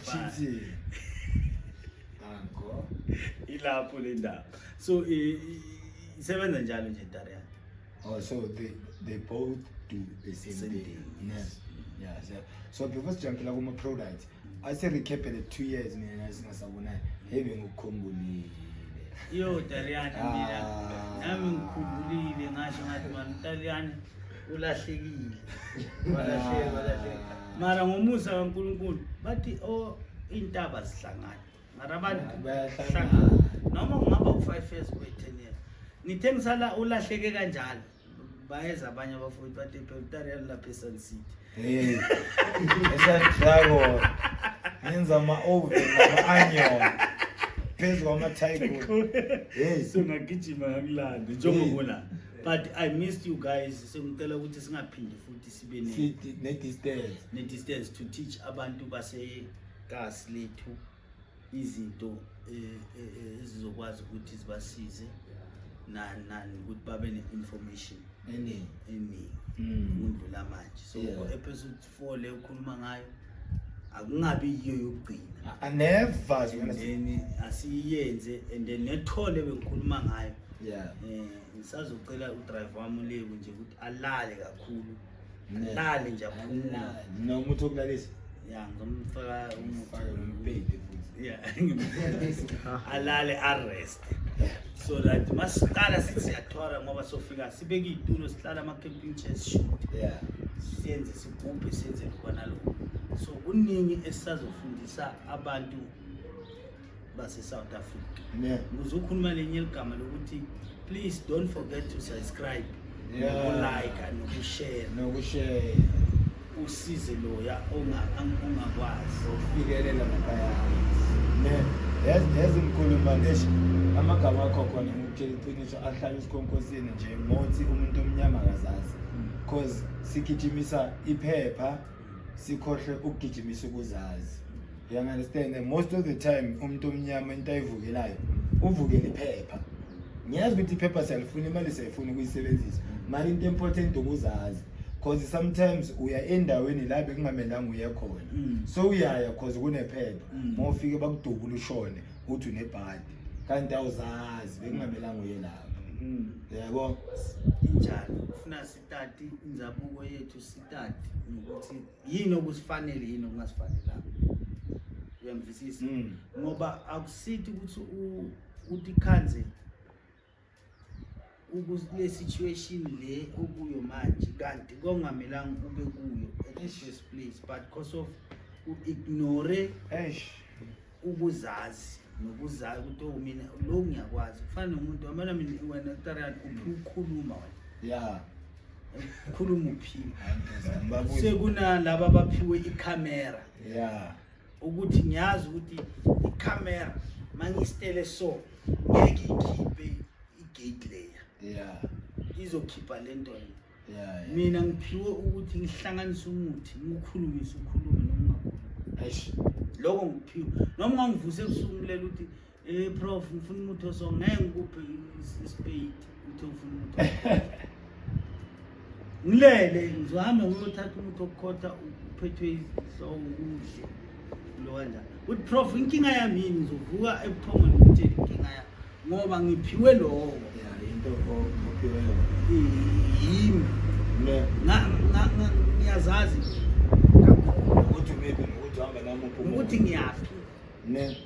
chithi ilapho le ndaba so isebenza njalo nje Darian so they both do the same thing. So before jumping like my product, I say recap the 2 years mina singasabona heavy ngukukhumbulile. Yo Darian mina nami ngikhumbulile ngasho ngathi man Darian ulahlekile. Walahleka. Mara ngomusa kaNkulunkulu bathi intaba zihlangana. Mara abantu bayahlangana. Noma kungaba u5 years ku 10 years. Nithe ngisala ulahleke kanjalo. Bayeza abanye abafundi bathi Darian lapha eSun City eSantiago yenza ama-oven nama-onion phezu kwama-tycoon so ngagijima ngakulanda njengobona but I missed you guys sengicela ukuthi singaphindi futhi sibe ne-distance to teach abantu basekasi lethu izinto ezizokwazi ukuthi zibasize nani ukuthi babe ne-information eningi undlula manje so episode 4 le ukhuluma ngayo akungabi yiyo yokugcina. I never And then asiyenze and then nethole bengikhuluma ngayo. yeah Ngisazocela udriver wami uLebu nje ukuthi alale kakhulu. Alale nje aphumula. no umuntu okulalisa Yeah, ngomfaka umfaka umbhedi futhi yeah. Alale arrest. So that masiqala sithi siyathwara ngoba sofika sibeke itulo sihlala ama camping chairs shoot. yeah Siyenze sigubhe senze khona lokho. So kuningi esizofundisa abantu base South Africa. yeah Ngizokhuluma lenye igama lokuthi please don't forget to subscribe, like and ukushare. nokushare Usize loya ongakwazi ukufikelela makhaya yazi mkhuluma nje amagama akho khona ngikutshela iqiniso ahlala isikhonkosini nje mothi umuntu omnyama akazazi because sigijimisa iphepha sikhohle ukugijimisa ukuzazi. You understand that most of the time umuntu omnyama into ayivukelayo uvukela iphepha. Ngiyazi ukuthi iphepha siyalifuna imali siyayifuna ukuyisebenzisa mali into important ukuzazi. Because sometimes uya endaweni la bekungamelanga uye khona so uyaya because kunephepha mawufike bakudubula ushone uthi unebhadi kanti awuzazi bekungamelanga uye lapho. Yabo injalo ufuna sitati inzabuko yethu sitati ukuthi yini okusifanele yini okungasifanelanga. Uyamvisisa ngoba akusithi ukuthi uthi khanze ukule situation le okuyo manje kanti kongamelanga ube kuyo at the first place but because of ignore ukuzazi nokuzazi ukuthi mina lo ngiyakwazi kufana nomuntu amana mina wena Tariyani ukukhuluma wena yeah ukhuluma uphila sekuna laba abaphiwe icamera yeah ukuthi ngiyazi ukuthi icamera mangistele so ngeke ikhiphe igate layer yeah izokhipha lento yeah mina ngiphiwe ukuthi ngihlanganise umuthi ngikukhulumise ukhulume noma ungakhulumi lokho ngiphiwe noma ngangivuse ebusuku lela ukuthi prof ngifuna umuthi oso ngeke ngikuphe ispade uthi ufuna umuthi ngilele ngizohamba ngiyothatha umuthi okukhotha uphethwe ihloko ukudle lo kanjani uthi prof inkinga yami yini ngizovuka ebuthongweni ukuthi inkinga yami ngoba ngiphiwe lokho into ophiwe yimi ngiyazazi ukuthi maybe ukuthi hamba nami ukuthi ngiyaphi ne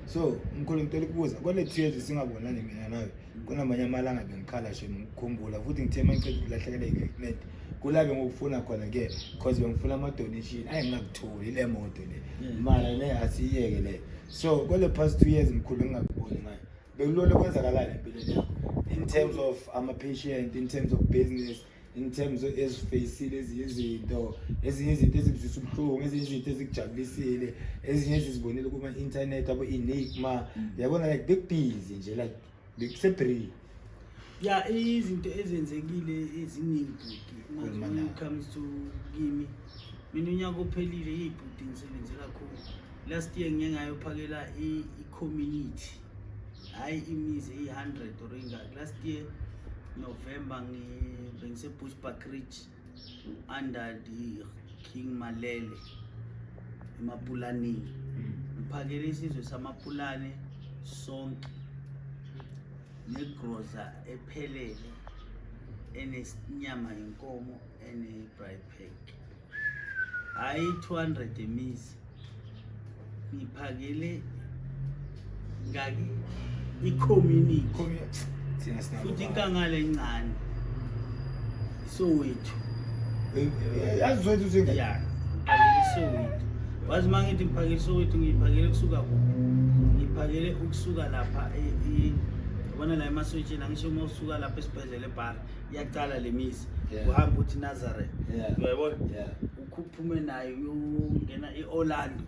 so mkhulu ngicela ukubuza kwale tears singabonani mina nawe kunamanye amalanga bengikhala nje ngikhumbula futhi ngithe mangicela ukulahlekela equipment kulabe ngokufuna khona ke because bengifuna ama donation ayingakutholi ile moto le mara ne asiyeke le so kwale past 2 years mkhulu ngingakuboni ngayo bekulona kwenzakalala empilweni yakho in terms of ama patient in terms of business in terms of ezifacile izinto ezibuzisa ubuhlungu izinto ezikujabulisile ezinye ezizibonile kuma internet abo enigma yabona like big busy nje like bekusebree ya izinto ezenzekile eziningi when it comes to kimi mina unyaka ophelile ibhuti ngisebenze kakhulu last year ngeke ngayophakela i-community hayi imizi 100 or ingaki last year November ngibengise Bushbuck Ridge under the King Malele eMapulaneni ngiphakele isizwe samapulane sonke negroza ephelele enesinyama yenkomo ene bride pack hayi 200 emizi ngiphakele ngaki i-community futhi inkangala encane Soweto yazizwethu zinga ya Soweto wazi mangithi ngiphakele Soweto ngiphakele kusuka kuphi ngiphakele ukusuka lapha yabona la emaswetshini angisho uma usuka lapha esibhedlela eBar iyaqala lemizi uhamba uthi Nazareth uyayibona ukuphume nayo uyongena eOrlando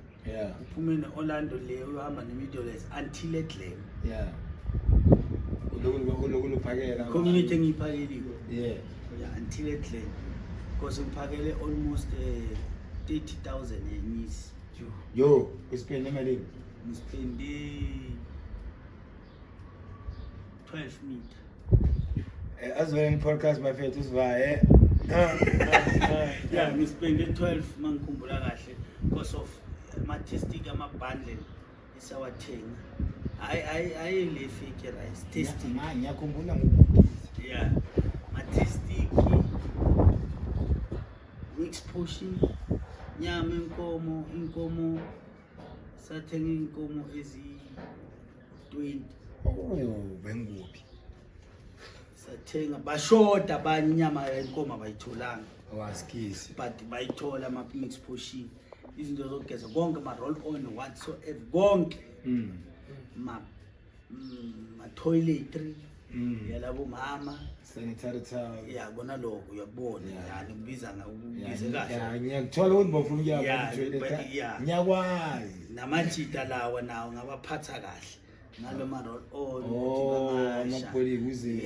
uphume neOrlando le uhamba neMiddles until eGlen lokuphakela community engiyiphakeliwe yeah until eGlen because ngiphakele almost 30,000 emizi yo uspend imali ngispende 12 meter azweni podcast mafethu usivaye yeah ngispende 12 mangikhumbula kahle because of ama-testing ama-bundle esawathenga hayi le fake rice testing ngiyakhumbula ngokubukiza. yeah ma-testing mix portion nyama inkomo sathenga inkomo ezi-20 benguphi sathenga bashoda abanye inyama yenkomo abayitholanga waskisi but bayithola ama-mix portion izinto zokugeza konke ma-roll on whatsoever konke ma-toiletry yalabo mama sanitary towel yabona lokho uyakubona yani kubize kahle ngiyakuthola ukuthi bafuna Yeah, ngiyakwazi namajita lawa nawo ngabaphatha kahle ngalo ma-roll on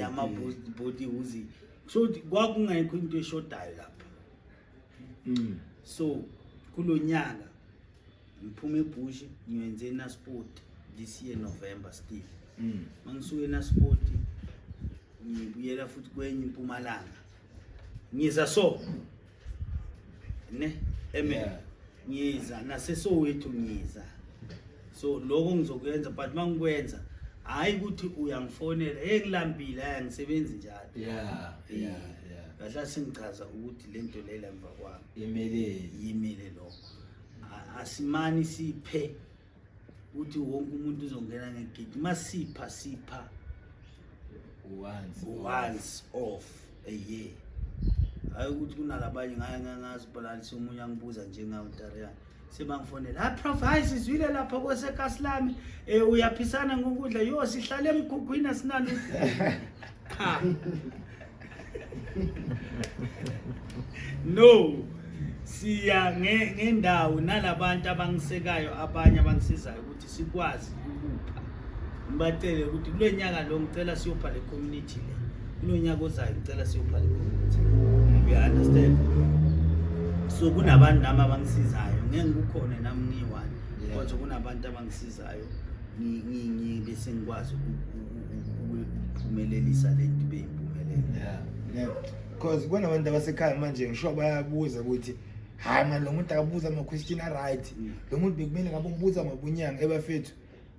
amabhodi uzi so kwakungekho into eshodayo lapha so kulo nyaka ngiphume eBush ngiyenze eNasport this year November still mangisuke eNasport ngibuyela futhi kwenye impumalanga ngiza so ne ngiza naseSoweto ngiza so lokho ngizokwenza but mangikwenza hayi ukuthi uyangifonela ngilambile ngisebenzi njalo kahle sengichaza ukuthi lento lela emva kwami yimile lokho asimani siphe uthi wonke umuntu uzongena ngegidi masipha once off a year hayi ukuthi kunalabanye ngazibhalalisa umunye angibuza njengaUtariyana sebangifonela prof hayi sizwile lapha kwesekhasilami uyaphisana ngokudla yo sihlale emgugwini asinalo no siya ngendawo nalabantu abangisekayo abanye abangisizayo ukuthi sikwazi ukupha ngibatele ukuthi kule nyaka lo ngicela siyopha le community le kulonyaka ozayo ngicela siyopha le community you understand so kunabantu nami abangisizayo ngeke ngikukhona nami ngiyiwani kodwa kunabantu abangisizayo bese ngikwazi ukuphumelelisa lento beyimpumelelo because kunabantu abasekhaya manje ngisho bayabuza ukuthi hayi man lo muntu akabuza ama-question right lo muntu bekumele ngabe umbuza mabunyanga ebafethu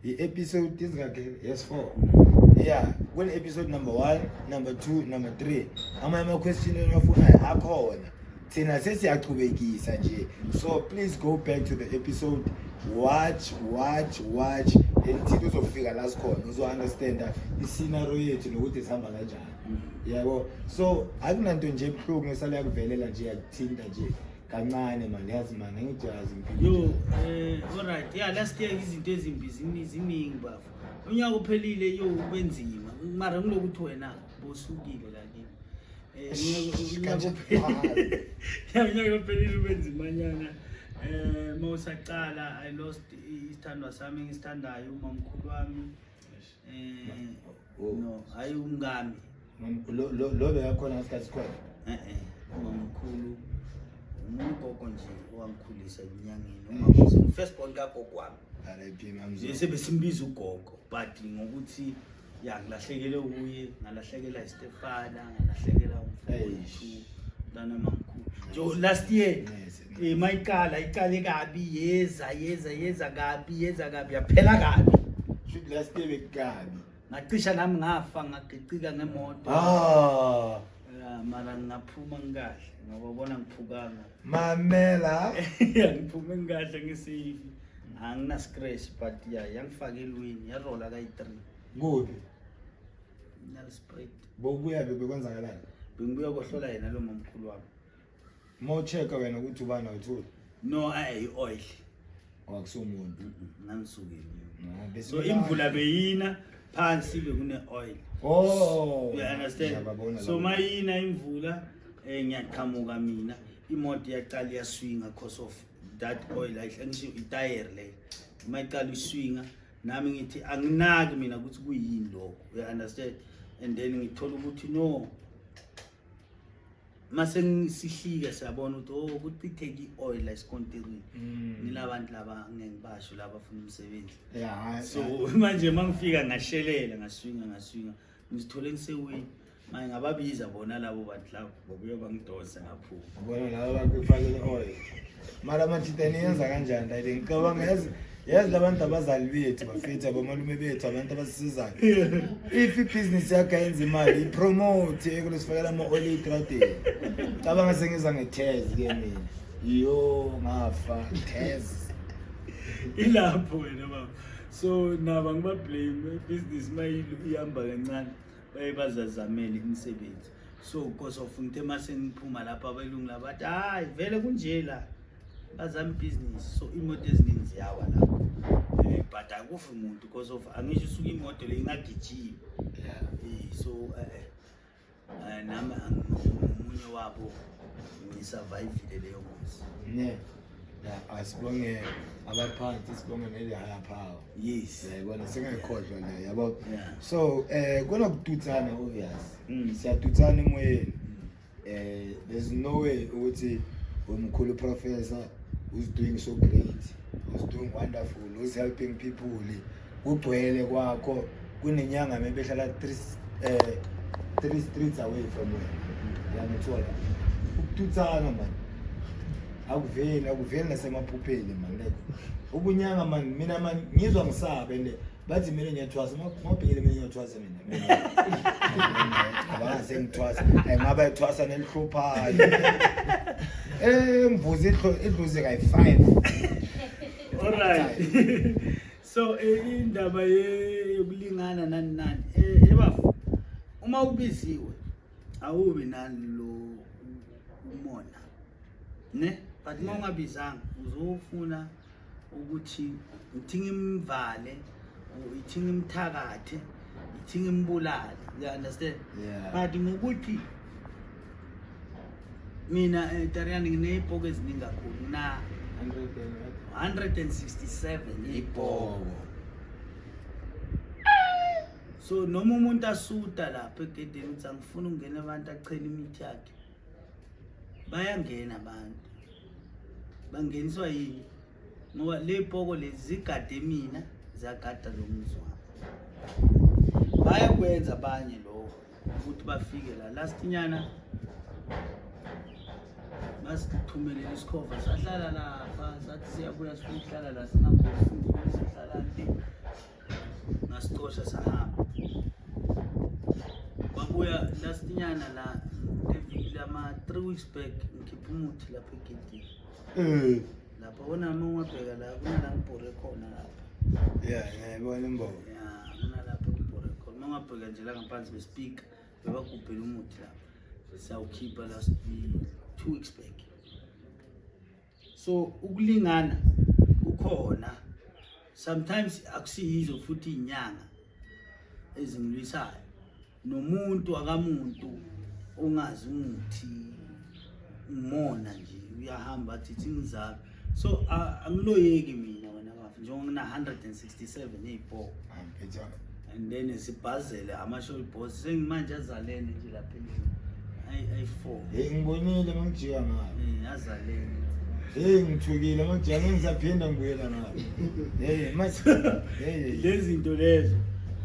i-episode ezingakhe yes4 kule episode number 1 number 2 number 3 amanye ama-question ewafunayo akhona thina sesiyachubekisa nje so please go back to the episode watch until uzofika la sikhona uzo-understanda i-scenario yethu nokuthi sihamba kanjani yabo so akunanto nje ebuhlungu ngesala yakuvelela nje yakuthinta nje kancane manje yazi manje ngijazi yo alright last year izinto ezimbi ziningi bafu unyaka uphelile yo ubenzima mara ngilokuthi wena bosukile la kimi unyaka uphelile ubenzimanyana mawusaqala I lost isithandwa sami ngisithandayo umamkhulu wami no hayi umngami lo beyakhona ngesikhathi khona umamkhulu umuntu nje owangikhulisa enyangeni first born kagogo wami bese besimbiza ugogo but ngokuthi ngilahlekele kuye ngalahlekela iStefana ngalahlekela umfowethu lana mamkhulu jo last year iqale kabi yeza kabi yaphela kabi should last year bekabi ngacisha nami ngafa ngagicika ngemoto mara ngaphuma ngikahle ngabona ngiphukanga mamela ngiphume ngikahle ngisifi angina scratch but yangifaka elweni yarola kayi3 ngoni nalspread bokuya bekwenzakalani bengibuya kohlola yena lo mamkhulu wami mawuchecka wena ukuthi ubani awuthuli no oil akusumuntu nanisukile so imvula beyina phansi bekune oil you understand so mayina imvula ngiyaqhamuka mina imoto yaqala yaswinga because of that oil ngisho itire le mayiqala iswinga nami ngithi anginaki mina ukuthi kuyini lokho you understand and then ngithola ukuthi no mase ngisihlika siyabona ukuthi ukuthi itheke ioil la isikontirini nilabantu laba ngengibasho laba bafuna umsebenzi so manje mangifika ngashelela ngaswinga ngizithole ngiseweni manje ngababiza bona labo bantu labo bokuyo bangidose ngaphuma Ubona laba bantu befakele oil. Mara mathitani yenza kanjani la ngicabanga yazi labantu abazali bethu bafethu abamalume bethu abantu abasisizayo. If business yakho yenza imali ipromote ekulesifakela ama oil etradeni. Cabanga sengiza ngethez ke mina. Yo ngafa thez. ilapho wena baba so naba ngiba blame business mayihamba kancane bayibazazamela imisebenzi so because of ngithe mase ngiphuma lapha abelungu labathi hayi vele kunje la bazama business so imoto eziningi ziyawa lapho but akufi umuntu because of angisho usuka imoto le ingagijima so nami umunye wabo ngisurvive leyo ngozi Ne. Yeah, asibonge abaphansi sibonge nele higher power. yes Yabona sengayikhohlwa le yabo. Yeah. So kona kututsana obvious. Siyatutsana emoyeni. There's no way ukuthi umkhulu professor who's doing so great, who's doing wonderful, who's helping people. Ugcwele kwakho kunenyanga maybe hlala 3 streets away from where. Yanithola. Ukututsana man. Akuveli nasemaphupheni man like ubunyanga man mina man ngizwa ngisaba ende bathi mina ngiyathwasa ngobhekile mina ngiyathwasa mina abasengithwasa ngabe ethwasa nelihluphayo mvuze idluze kayi5 alright so indaba yokulingana nani ebafu uma ubiziwe awubi nani lo umona ne but uma ungabizanga uzofuna ukuthi ngithinga imvale ngithinga imthakathe ngithinga imbulali you understand but ngokuthi mina Tariyani nginezipoko eziningi kakhulu na 167 ipoko so noma umuntu asuta lapha egedeni uthi angifuna ungena abantu achela imithi yakhe bayangena abantu bangeniswa yini ngoba le poko lezi zigade mina ziyagada lo mzwa bayakwenza abanye lo ukuthi bafike la last nyana basithumelela isikhova sahlala lapha sathi siyabuya sihlala la singakufundile sihlala nti nasicosha sahamba babuya last nyana la eviki lama 3 weeks back ngikhipha umuthi lapha egedini lapha wona mawabheka la kunala ngibhore khona lapha ngiyabona imbobo kunalapha ngibhore khona mawabheka nje la ngaphansi bespeaker bebagubhela umuthi lapha sawukhipha last 2 weeks back so ukulingana kukhona sometimes akusiyizo futhi inyanga ezingilwisayo nomuntu akamuntu ongazi umuthi umona nje uyahamba athi ngizaba so angiloyeki mina wena bafu njengoba ngina 167 ezipo and then sibhazele ama-short boss sengimanje azalene nje lapha endlini ayi4 ngibonile mangijika ngayo azalene ngithukile mangijika ngizaphinda ngibuyela ngayo lezi zinto lezo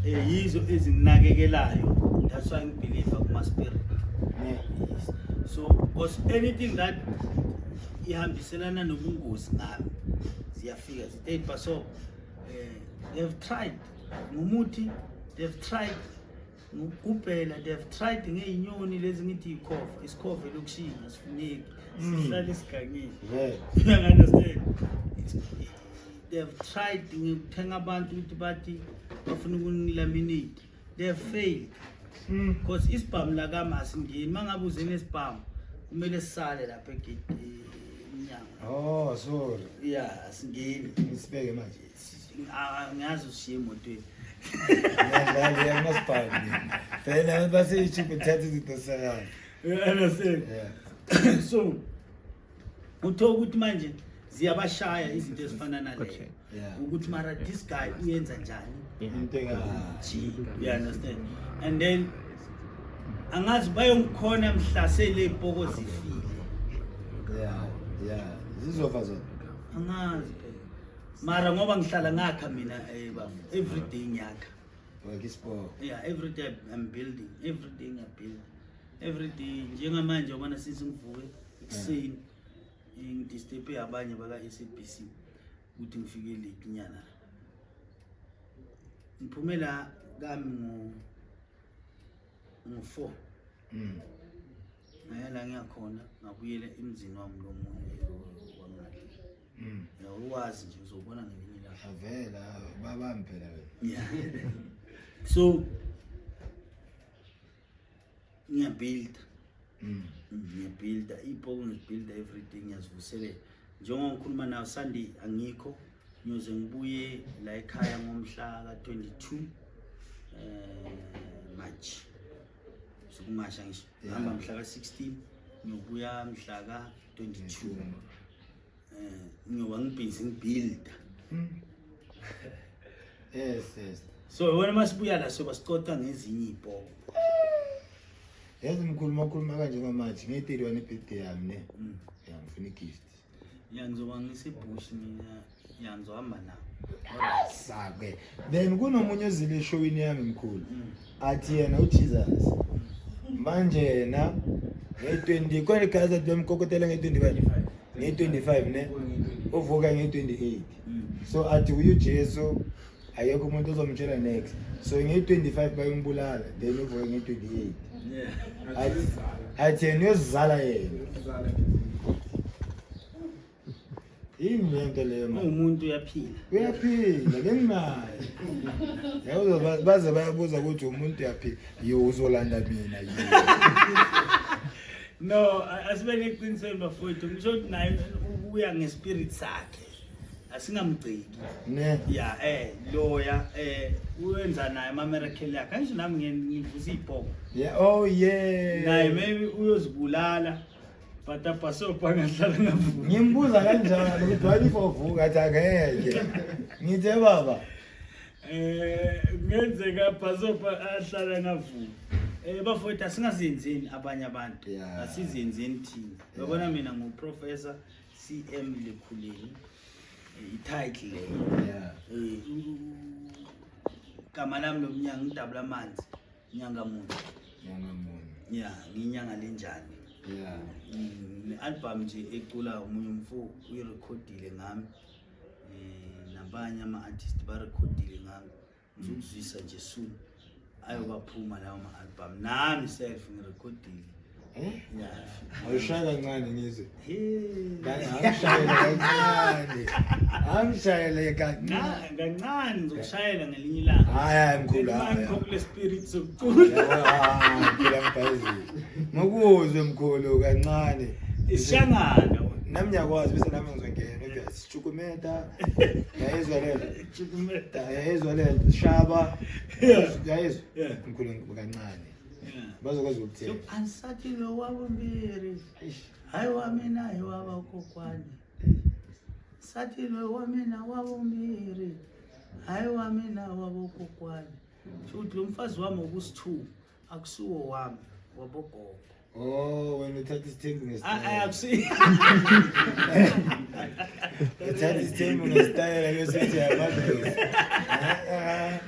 yizo ezinginakekelayo that's why ngibelieve kuma-spirit so because anything that ihambiselana nobungozi ngami ziyafika zithi so they've tried ngumuthi they've tried ngokubhela they've tried ngeinyoni lezi ngithi isikhova lokushini asifuneki sihlala esigangeni you understand they've tried ngikuthenga abantu ukuthi bathi bafuna ukunilaminate they've failed because isibhamu la kama singeni mangabe uze nesibhamu kumele sisale lapha egedini inyanga sorry yeah singeni ngisibeke manje ngazi ushiye emotweni la ngasibhali phela base ichipe thatha izinto sakala you understand so uthola ukuthi manje ziyabashaya izinto ezifana naleyo ukuthi mara this guy uyenza njani into engaji you understand and then angazi bayongikhona mhlasele ipoko zifile zizofa zona angazi phela mara ngoba ngihlala ngakha mina every day ngiyakha Work sport. Yeah, every day I'm building. Everything I build. Every day. Njengamanje ubona since ngivuke ekuseni ngidisturbe abanye baka SABC ukuthi ngifike late nyana. Ngiphumela kami ngo 4. Ngayala ngiyakhona ngabuyela emzini wami lo munye wangale. Ya uwazi nje uzobona ngelinye ilanga. Avela babami phela wena. Yeah. So ngiyabuilda. Ngiyabuilda ipoko ngibuilda everything ngiyazivuselela. Njengoba ngikhuluma nawe Sunday angikho ngiyoze ngibuye la ekhaya ngomhla ka 22 March. Sokumasha ngisho. Ngihamba mhla ka 16 ngiyobuya mhla ka 22. Ngiyoba ngibhizi ngibuilda. Yes. So wena masibuya la soba sicota ngezinye ipoko. Yazi ngikhuluma kanje ngamanje nge31 birthday yami ne. Ya ngifuna igift. Ya ngizoba ngisebush mina ya ngizohamba nawe. Sakwe. Then kunomunye ozile showini yami mkhulu. Athi yena uJesus. Manje yena nge20 kwani kaza bemkokotela nge25. Nge25 ne. Uvuka nge28. So athi uJesu ayekho umuntu ozomtshela next. So nge25 bayongibulala then uvuka nge28. Yeah. Athi yena uyozala yena. Invento leyo manje. Umuntu uyaphila. Uyaphila benginayo. Yawo baze bayabuza ukuthi umuntu uyaphila. Yo uzolanda mina yini. No, asibe neqiniselo bafowethu. Ngisho ukuthi naye ubuya ngespirit sakhe. Asingamgciki. Ne. Yeah, loya uyenza naye ama miracle yakhe. Kanjani nami ngivusa ipoko. Yeah, oh yeah. Naye maybe uyozibulala. But apasopa ngahlala ngavuka. Ngimbuza kanjalo ukuthi wali fovuka athi angeke. Ngithe baba. Ngenzeka apasopa ahlala ngavuka. Bafowethu asingazenzeni abanye abantu. Asizenzeni thina. Babona mina nguprofessor CM Lekhuleni. I-title leyo. Yeah. Kama lami lomnyanga ngidabula amanzi. Inyanga muntu. Yeah, nginyanga lenjani. Yeah. Ne-album nje ecula umunye umfo uyirecordile ngami. Nabanye ama-artist barecordile ngami. Ngizokuzwisa nje soon. Ayobaphuma lawo ma-album. Nami self ngirecordile. Yeah. Awushaya kancane ngizwe. Angishayele kancane. Kancane ngizokushayela ngelinye ilanga. Hayi mkhulu. Ngikho spirit sokucula. Phela ngibhayizile. Ngokuzwe mkhulu kancane. Ishangana. Nami ngiyakwazi bese nami ngizongena ngiyasichukumeta. Yayizwa lento. Chukumeta. Yayizwa lento. Shaba. Yayizwa. Mkhulu kancane. Bazokwazi ukuthela. So ansathi lo wabo mbiri. Hayi wamina hayi waba kokwani. Sathi lo wamina wabo mbiri. Hayi wamina wabo kokwani. Futhi lo mfazi wami okusithu akusuwo wami wabogogo. Oh, when you touch this table ngesitayela. Akusi. Touch this table ngesitayela yosithi yamadlozi.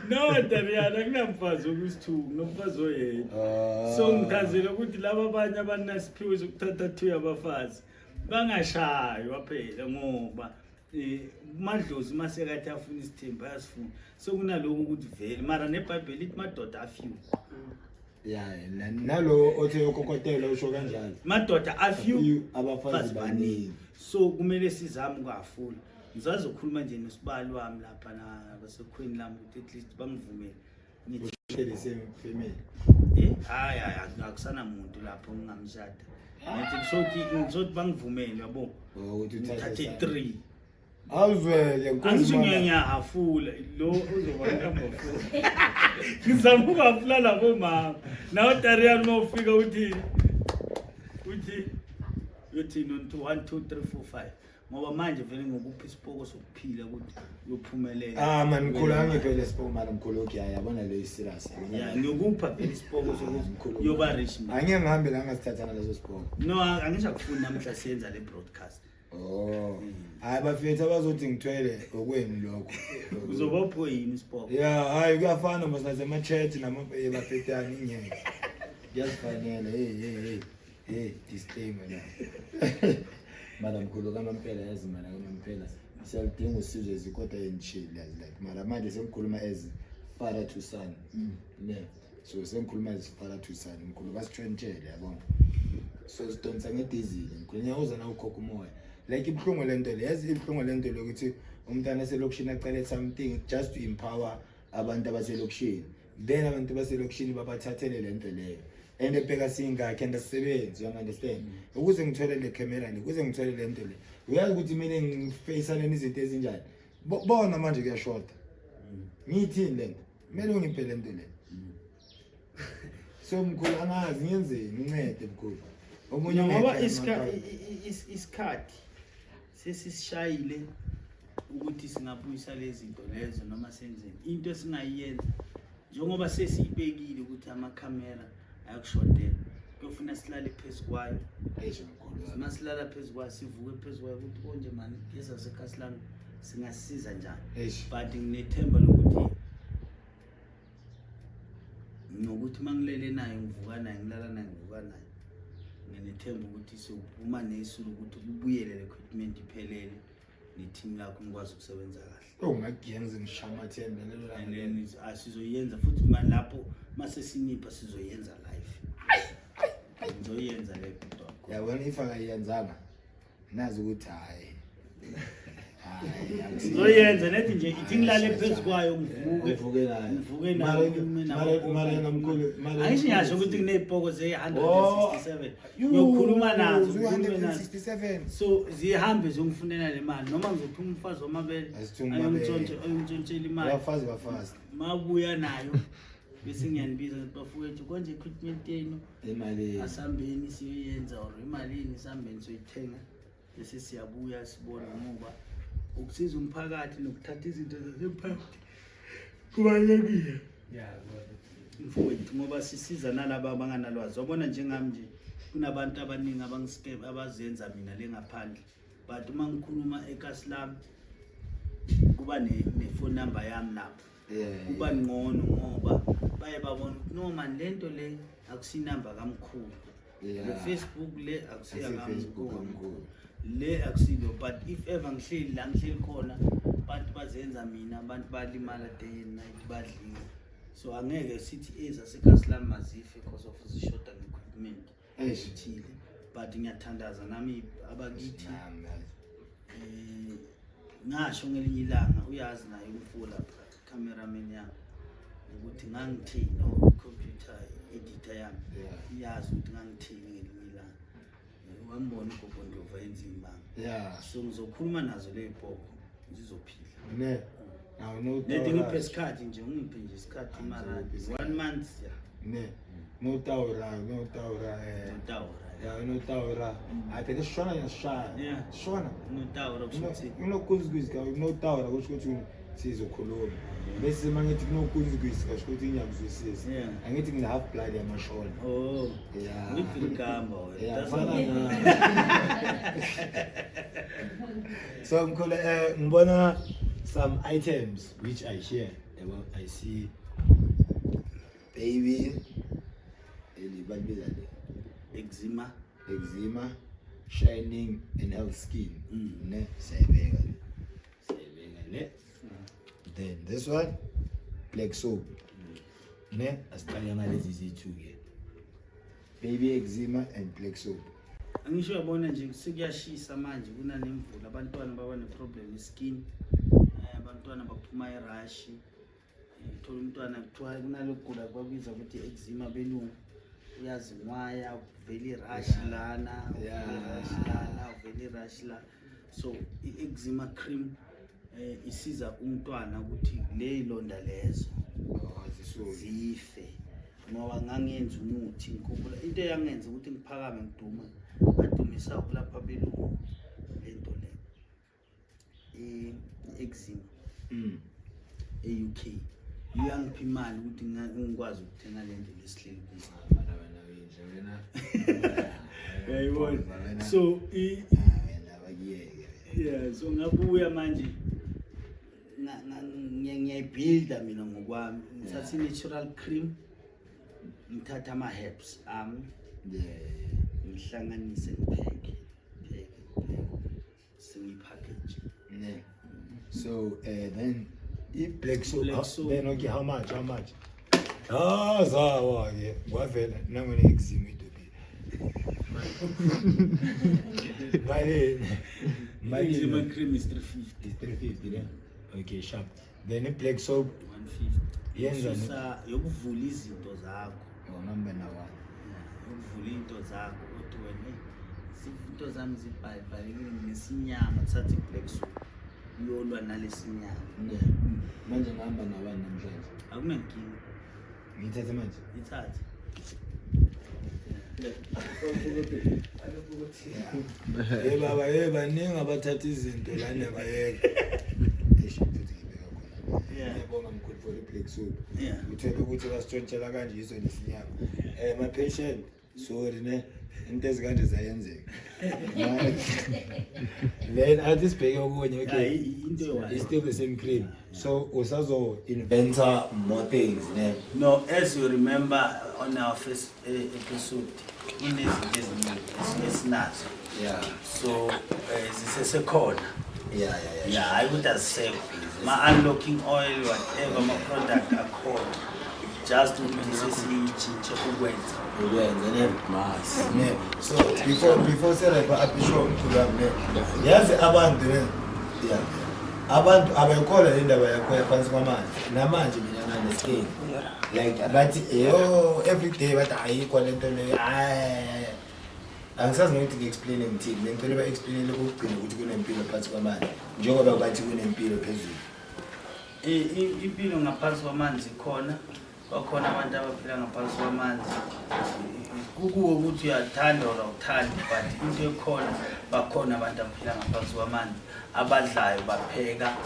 No, Dariana, kunamfazi okusithu, nomfazi oyedwa. So ngithazela ukuthi laba abanye abanasiphiwe sokuthatha 2 yabafazi bangashaywa phela ngoba madlozi masekathi afuna isithembu ayasifuna. So kunaloko ukuthi vele mara neBhayibheli lithi madoda afiwe. Yeah, nalo othe ukokotela usho kanjalo. Madoda afiwe abafazi baningi. So kumele sizame ukufuna. Ngizazi ukukhuluma nje nosibali wami lapha na basekhweni lami ukuthi at least bangivumele. Ngithi the same female. Hayi akusana umuntu lapho ngingamshada. Ngithi ngizothi bangivumele yabo. Ukuthi uthathe 3. Awuzwele nkosi. Angizwe ngiyahafula lo uzoba number 4. Ngizama ukufula labo mama. Nawo Darian mawufika uthi yothi no 1 2 3 4 5. Ngoba manje vele ngokuphi isipoko sokuphila ukuthi uyophumelela. Man mkhulu angiphele isipoko mara mkhulu okay yabona le serious. Yeah, ngiyokupha vele isipoko sokuthi yoba rich. Angeke ngihambe la ngasithathana leso sipoko. No, angisha kufuna namhla siyenza le broadcast. Oh. Hayi bafethu abazothi ngithwele okwenu lokho. Uzobopho yini Sipho? Yeah, hayi kuyafana mos nasema church namabafetani inyeke. Kuyazifanele hey disclaimer la. Madam Khulu kamampela yazi mana kamampela. Siyalidinga usizo ezikota enchili yazi like mara manje sengikhuluma as father to son. Ne. So sengikhuluma as father to son. Mkhulu basitshentshele yabona. So sidonsa ngedizili. Ngikhulunya uza na ukhokha umoya. Like ibhlungu lento le yazi ibhlungu lento lokuthi umntana eselokishini aqale something just to empower abantu abaselokishini. Then abantu baselokishini babathathele lento leyo. And ebheka singakhe andasebenzi you understand ukuze ngithole le camera le ukuze ngithole le nto le uyazi ukuthi mina ngifaceane izinto ezinjani bona manje kuyashota ngithini lento kumele ungiphe le nto le so mkhulu angazi ngiyenzeni ngincede mkhulu omunye ngoba isikhathi sesishayile ukuthi singabuyisa lezi zinto lezo noma senzeni into esingayiyenza njengoba sesiyibekile ukuthi amakhamera akushodela kufuna silale phezukwayo mkhulu masilala phezukwayo sivuke phezukwayo ukuthi konje manje yesa seKhasilani singasiza njani but nginethemba lokuthi nokuthi mangilele naye ngivuka naye ngilala naye ngivuka naye nginethemba ukuthi sophuma nesulu ukuthi kubuyele le equipment iphelele neteam lakho ngikwazi ukusebenza kahle ungagiyenza ngishamathembe lelo la and asizoyenza futhi manje lapho mase sinipha sizoyenza live ngizoyenza le video yabona ifaka yenzanga nazi ukuthi hayi ngizoyenza nethi nje ithi ngilale phezukwayo ngivuke naye ngivuke naye mara namkhulu angisho ngisho ukuthi kunezipoko ze167 yokukhuluma nazo 167 so zihambe ziongifunela le mali noma ngizophuma umfazi wamabele ayomtshontsela imali bafazi mabuya nayo bese ngiyanibiza bafowethu konje equipment yenu imali asambeni siyoyenza or imalini sambeni soyithenga bese siyabuya sibona ngoba ukusiza umphakathi nokuthatha izinto zasemphakathi kubalekile mfowethu ngoba sisiza nalabo abanganalwazi wabona njengami nje kunabantu abaningi abangiscam abazenza mina lengaphandle but uma ngikhuluma eKhasilani kuba ne-phone number yami lapho kuba ngcono ngoba baye babona ukuthi no man lento le akusinamba kamkhulu le Facebook le akusiya kamkhulu le akusilo but if ever ngihleli la ngihleli khona abantu bazenza mina abantu balimala day and night badliwe so angeke sithi ezaseKhasilani mazife because of zishoda equipment ethile but ngiyathandaza nami abakithi ngasho ngelinye ilanga uyazi naye umfula cameraman yami ukuthi ngangithini computer editor yami iyazi ukuthi ngangithini ngelinye ilanga wambona ugogo Ndlovu enzima so ngizokhuluma nazo le ibhoko zizophila ne nawo no nethi ngiphe isikhathi nje ungiphe nje isikhathi mara 1 month ne no taura ya no taura ate shona ya shona no taura kushuthi unokuzikwizi ka no taura kusho ukuthi sizokhuluma bese mangithi kunokuzikwizi kasho ukuthi inyakuzwisisa angithi ngina half blood yamashona yeah ngiphilikamba wena so mkhulu ngibona some items which I hear about I see baby elibalibela eczema shining and health skin ne sayibeka le then this one black soap ne asiqala ngalezi zithu ke baby eczema and black soap angisho yabona nje sekuyashisa manje kunanemvula abantwana baba neproblem skin abantwana baphuma irash uthola umntwana kuthiwa kunalokugula kwabiza ukuthi eczema belungu uyazinwaya vele irash lana vele irash la so i-eczema cream isiza umntwana ukuthi le ilonda lezo zife ngoba ngangenza umuthi ngikhumbula into eyangenza ukuthi ngiphakame ngiduma ngadumisa lapha belungu lento le i-eczema e-UK iyangipha imali ukuthi ngikwazi ukuthenga lento lesihleli kuzo yayibona so Yeah, so ngabuya manje ngiyayibuilda mina ngokwami ngithatha natural cream ngithatha ama herbs ngihlanganise ngipheke package. Yeah. So then black soap, then okay, how much? Zawa ke wavela nangone eczema idobi. My cream is 350. It's 350 then. Okay, sharp. Then black soap 150. Yenza yokuvula izinto zakho. Number na 1. Yokuvula izinto zakho uthi wena izinto zami zibhalekile ngesinyama thatha i-black soap uyolwa nalesinyama. Manje ngihamba na 1 namhlanje. Akunankinga. Ngithathe manje. Ithathe. Baba baningi abathatha izinto lana bayeka. Ngiyabonga mkhulu for i-black soap. Uthole ukuthi basitshontshelwa kanje yizo lesinyama. My patient, sorry ne. Into ezikanje zayenzeka. Then athi sibheke okunye okay. It's still the same cream. So usazo invent more things ne. No, as you remember on our first episode, in this business, Yeah. so this is a corner. Yeah. I would have said my unlocking oil, whatever my product are called, just to this is so before say episode kulamne yazi abantu abantu abayikhola le ndaba yakho yaphansi kwamanzi namanje mina na understand like bathi every day bathi ayikho lento le angisazi nokuthi ngi-explain ngithini lento le ba-explainele ukugcina ukuthi kunempilo phansi kwamanzi njengoba bathi kunempilo phezulu. Impilo ngaphansi kwamanzi khona bakhona abantu abaphila ngaphansi kwamanzi kukuwo ukuthi uyathanda or awuthandi but into ekhona bakhona abantu abaphila ngaphansi kwamanzi abadlayo bapheka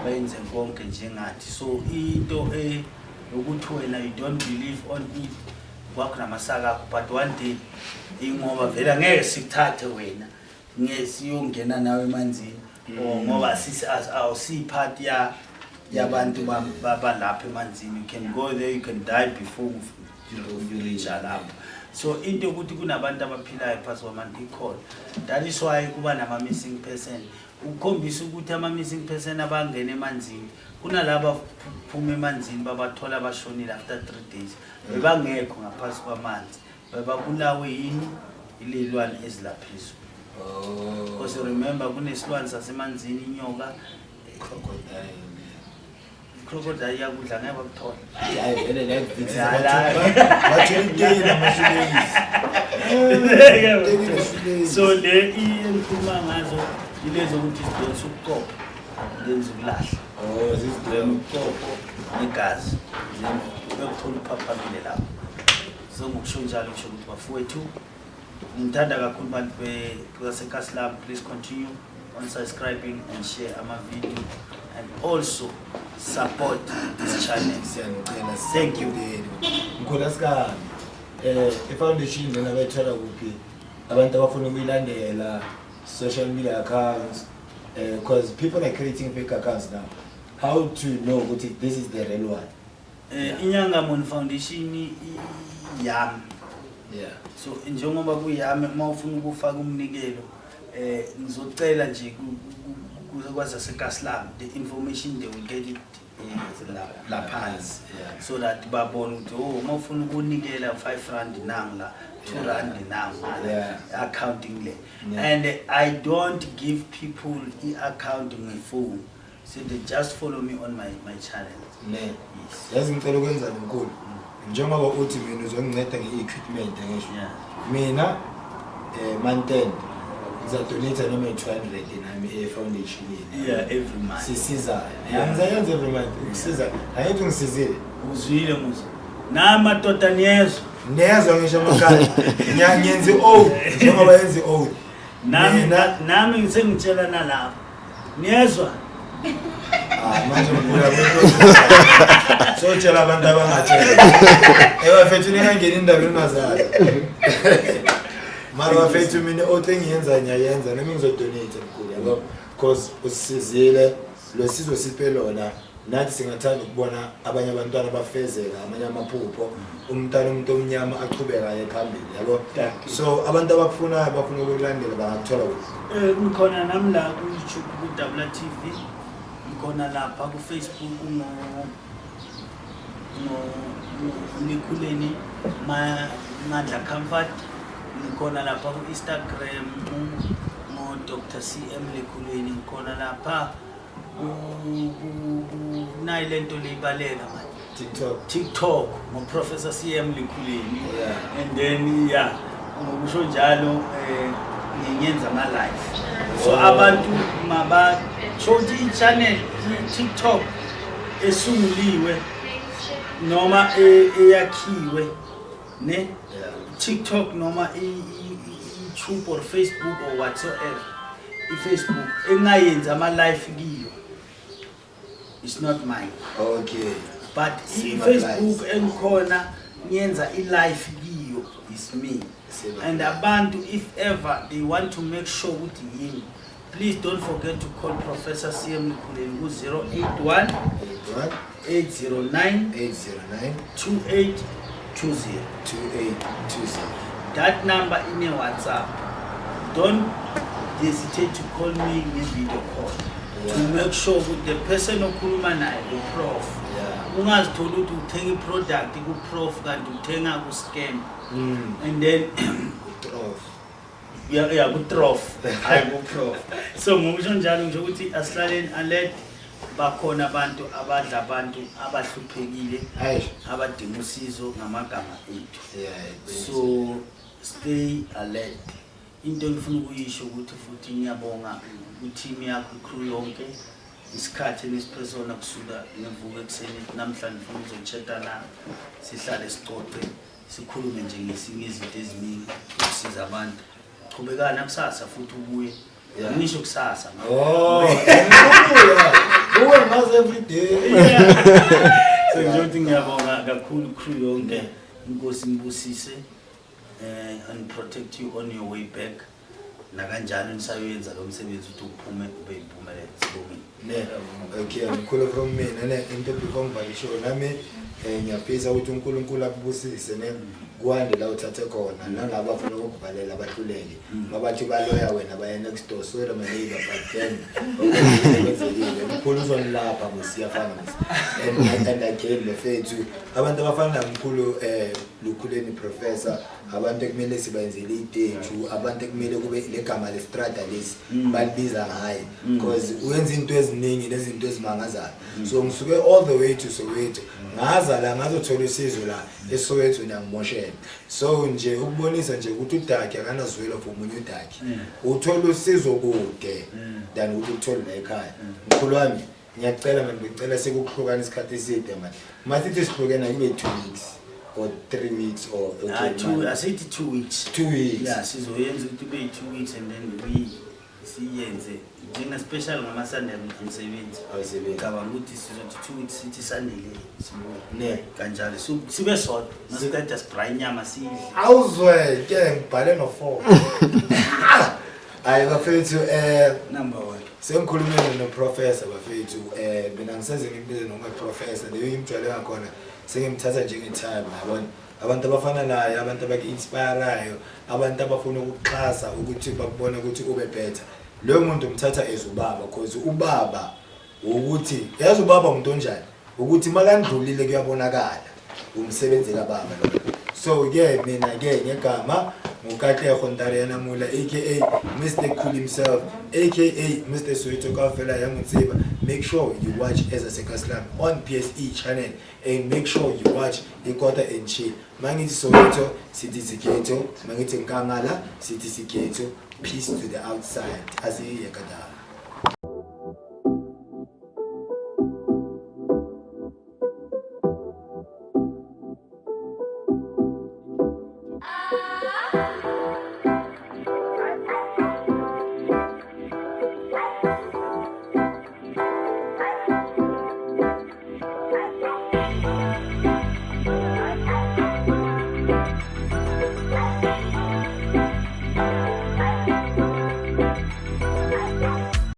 benze konke njengathi so into ukuthi wena you don't believe on it kwakho namasaka akho but one day ingoba vela ngeke sikuthathe wena ngesiyongena nawe emanzini ngoba awusipart yabantu balapha emanzini. You can go there, you can die before you reach lapho. So into ukuthi kunabantu abaphilayo phakathi kwamanzi ikhona. That is why kuba nama missing person. Ukukhombisa ukuthi ama missing person abangena emanzini kunalabo phuma emanzini babathola bashonile after 3 days. Bebangekho ngaphansi kwamanzi. Bebabulawe yini ililwane ezilaphezulu. Because remember kunesilwane sasemanzini inyoka crocodile yakudla ngeke bakuthola. So le iyikhuluma ngazo ilezo ukuthi sidonsa ukuqopha lenza ukulahla. Zizidlela ukuqopha negazi bekuthola uphaphakile lapho. So ngokusho njalo ngisho ukuthi bafowethu ngithanda kakhulu abantu beKasiLab. Please continue on subscribing and share our video and also support this channel. Thank you. Mkhulu asikani foundation lena bayithola kuphi abantu abafuna ukuyilandela social media accounts because people are creating fake accounts now. How to know ukuthi this is the real one? Inyangamon Foundation yami. Yeah. So njengoba kuyami mawufuna ukufaka umnikelo ngizocela nje kwaza seKasiLab the information they will get it la phansi so that babone ukuthi mawufuna ukunikela 5 rand nangla 2 rand nangla accounting le and I don't give people the account on my phone so they just follow me on my channel. Yes. Yazi ngicela ukwenza nomkhulu njengoba uthi mina uzonginceda nge-equipment ngisho mina month end ngizadonate noma 200 nami foundation every month sisiza ngizayenza every month ukusiza ayithi ngisizile uzwile muzo namadoda niyezwa ngisho amakhaya ngiyenza old njengoba yenza old nami ngisengitshela nalapha niyezwa manje ngibula so tshela abantu abangatshela bafethu ningangena indaba engazazi mara bafethu mina othi engiyenza ngiyayenza nami ngizodonate mkhulu yabo because usizile lo sizo siphe lona nathi singathanda ukubona abanye abantwana bafezeka amanye amaphupho umntana umuntu omnyama aqhubeka ye phambili yabo so abantu abakufunayo bafuna ukulandela bangakuthola ukuthi ngikhona nami la ku YouTube ku WTV ngikhona lapha ku Facebook Likhuleni Mandla Comfort ngikhona lapha ku Instagram mo Dr. CM Likhuleni ngikhona lapha nayi lento libalela manje TikTok mo Professor CM Likhuleni and then ngokusho njalo ngiyenza ama live so abantu maba shothi i-channel TikTok esunguliwe noma eyakhiwe ne TikTok noma YouTube or Facebook or whatsoever i-Facebook engayenza ama live kiyo it's not mine okay but i-Facebook enkhona ngiyenza i-live kiyo is me and abantu if ever they want to make sure ukuthi yini please don't forget to call Professor CM Likhuleni ku 081 809 2820 that number in a WhatsApp. Don't hesitate to call me in video call to make sure with the person okhuluma naye ku prof ungazithola ukuthi uthenga iproduct ku prof kanti uthenga ku scam and then prof ku prof hayi ku prof so ngokusho njalo nje ukuthi asihlaleni alert bakhona abantu abadla abantu abahluphekile abadinga usizo ngamagama ethu so stay alert into engifuna ukuyisho ukuthi futhi ngiyabonga ku-team yakho crew yonke isikhathi nespersona kusuka ngevuka ekseni namhlanje ngifuna ukuzochata la sihlale sicoce sikhulume nje ngesinye izinto eziningi ukusiza abantu qhubekana kusasa futhi ubuye ngisho kusasa uwe ngaze every day so ngizothi ngiyabonga kakhulu crew yonke inkosi ngibusise and protect you on your way back nakanjalo nisayenza lo msebenzi ukuthi uphume ube impumelelo sibongile okay ngikhulu from mina ne into before ngibalisho nami ngiyaphiza ukuthi uNkulunkulu akubusise ne kuhande la uthathe khona nalabo afuna ukubhalela abahluleli babathi baloya wena baya next door so lo maneiba but then okay mkhulu uzonilapha musiyafana and again lefethu abantu abafana namkhulu Likhuleni Professor abantu ekumele sibayenzele idethu abantu ekumele kube legama lestrada lesi balibiza ngaye because uyenza into eziningi nezinto ezimangazayo so ngisuke all the way to Soweto ngaza la ngazothola usizo la eSoweto nangimoshela so nje ukubonisa nje ukuthi udaki akanazwelo for umunye udaki uthola usizo kude than ukuthi uthola la ekhaya mkhulu wami ngiyacela manje ngicela sekuhlukana isikhathi eside manje masithi sihlukena kube 2 weeks or 3 weeks or okay I said 2 weeks 2 weeks yeah sizoyenza ukuthi kube 2 weeks and then we siyenze njenga special ngama Sunday umsebenzi ngicabanga ukuthi sizothi 2 weeks sithi Sunday le sibuye kanjalo sibe sodwa nasiqeda sibra inyama sidle awuzwe ke ngibhale no 4 ayi bafethu number 1 sengikhulumile no Professor bafethu mina ngiseze ngimbize noma Professor leyo imjwale ngakhona sengimthatha njenge time yabona abantu abafana naye abantu abaki-inspirayo abantu abafuna ukuxhasa ukuthi bakubone ukuthi ube better leyo muntu umthatha as ubaba because ubaba ukuthi yazi ubaba umuntu onjani ukuthi makandlulile kuyabonakala umsebenzela baba lo so mina ngegama nguKatlego Ntariyana Mula aka Mr. Cool himself aka Mr. Soweto Kafela Yamutsiba. Make sure you watch Ezaseka Slam on PSE channel and make sure you watch Ikota and Chill. Mangithi Soweto sithi Sikhetho, mangithi Nkangala sithi Sikhetho. Peace to the outside. Asiyekada.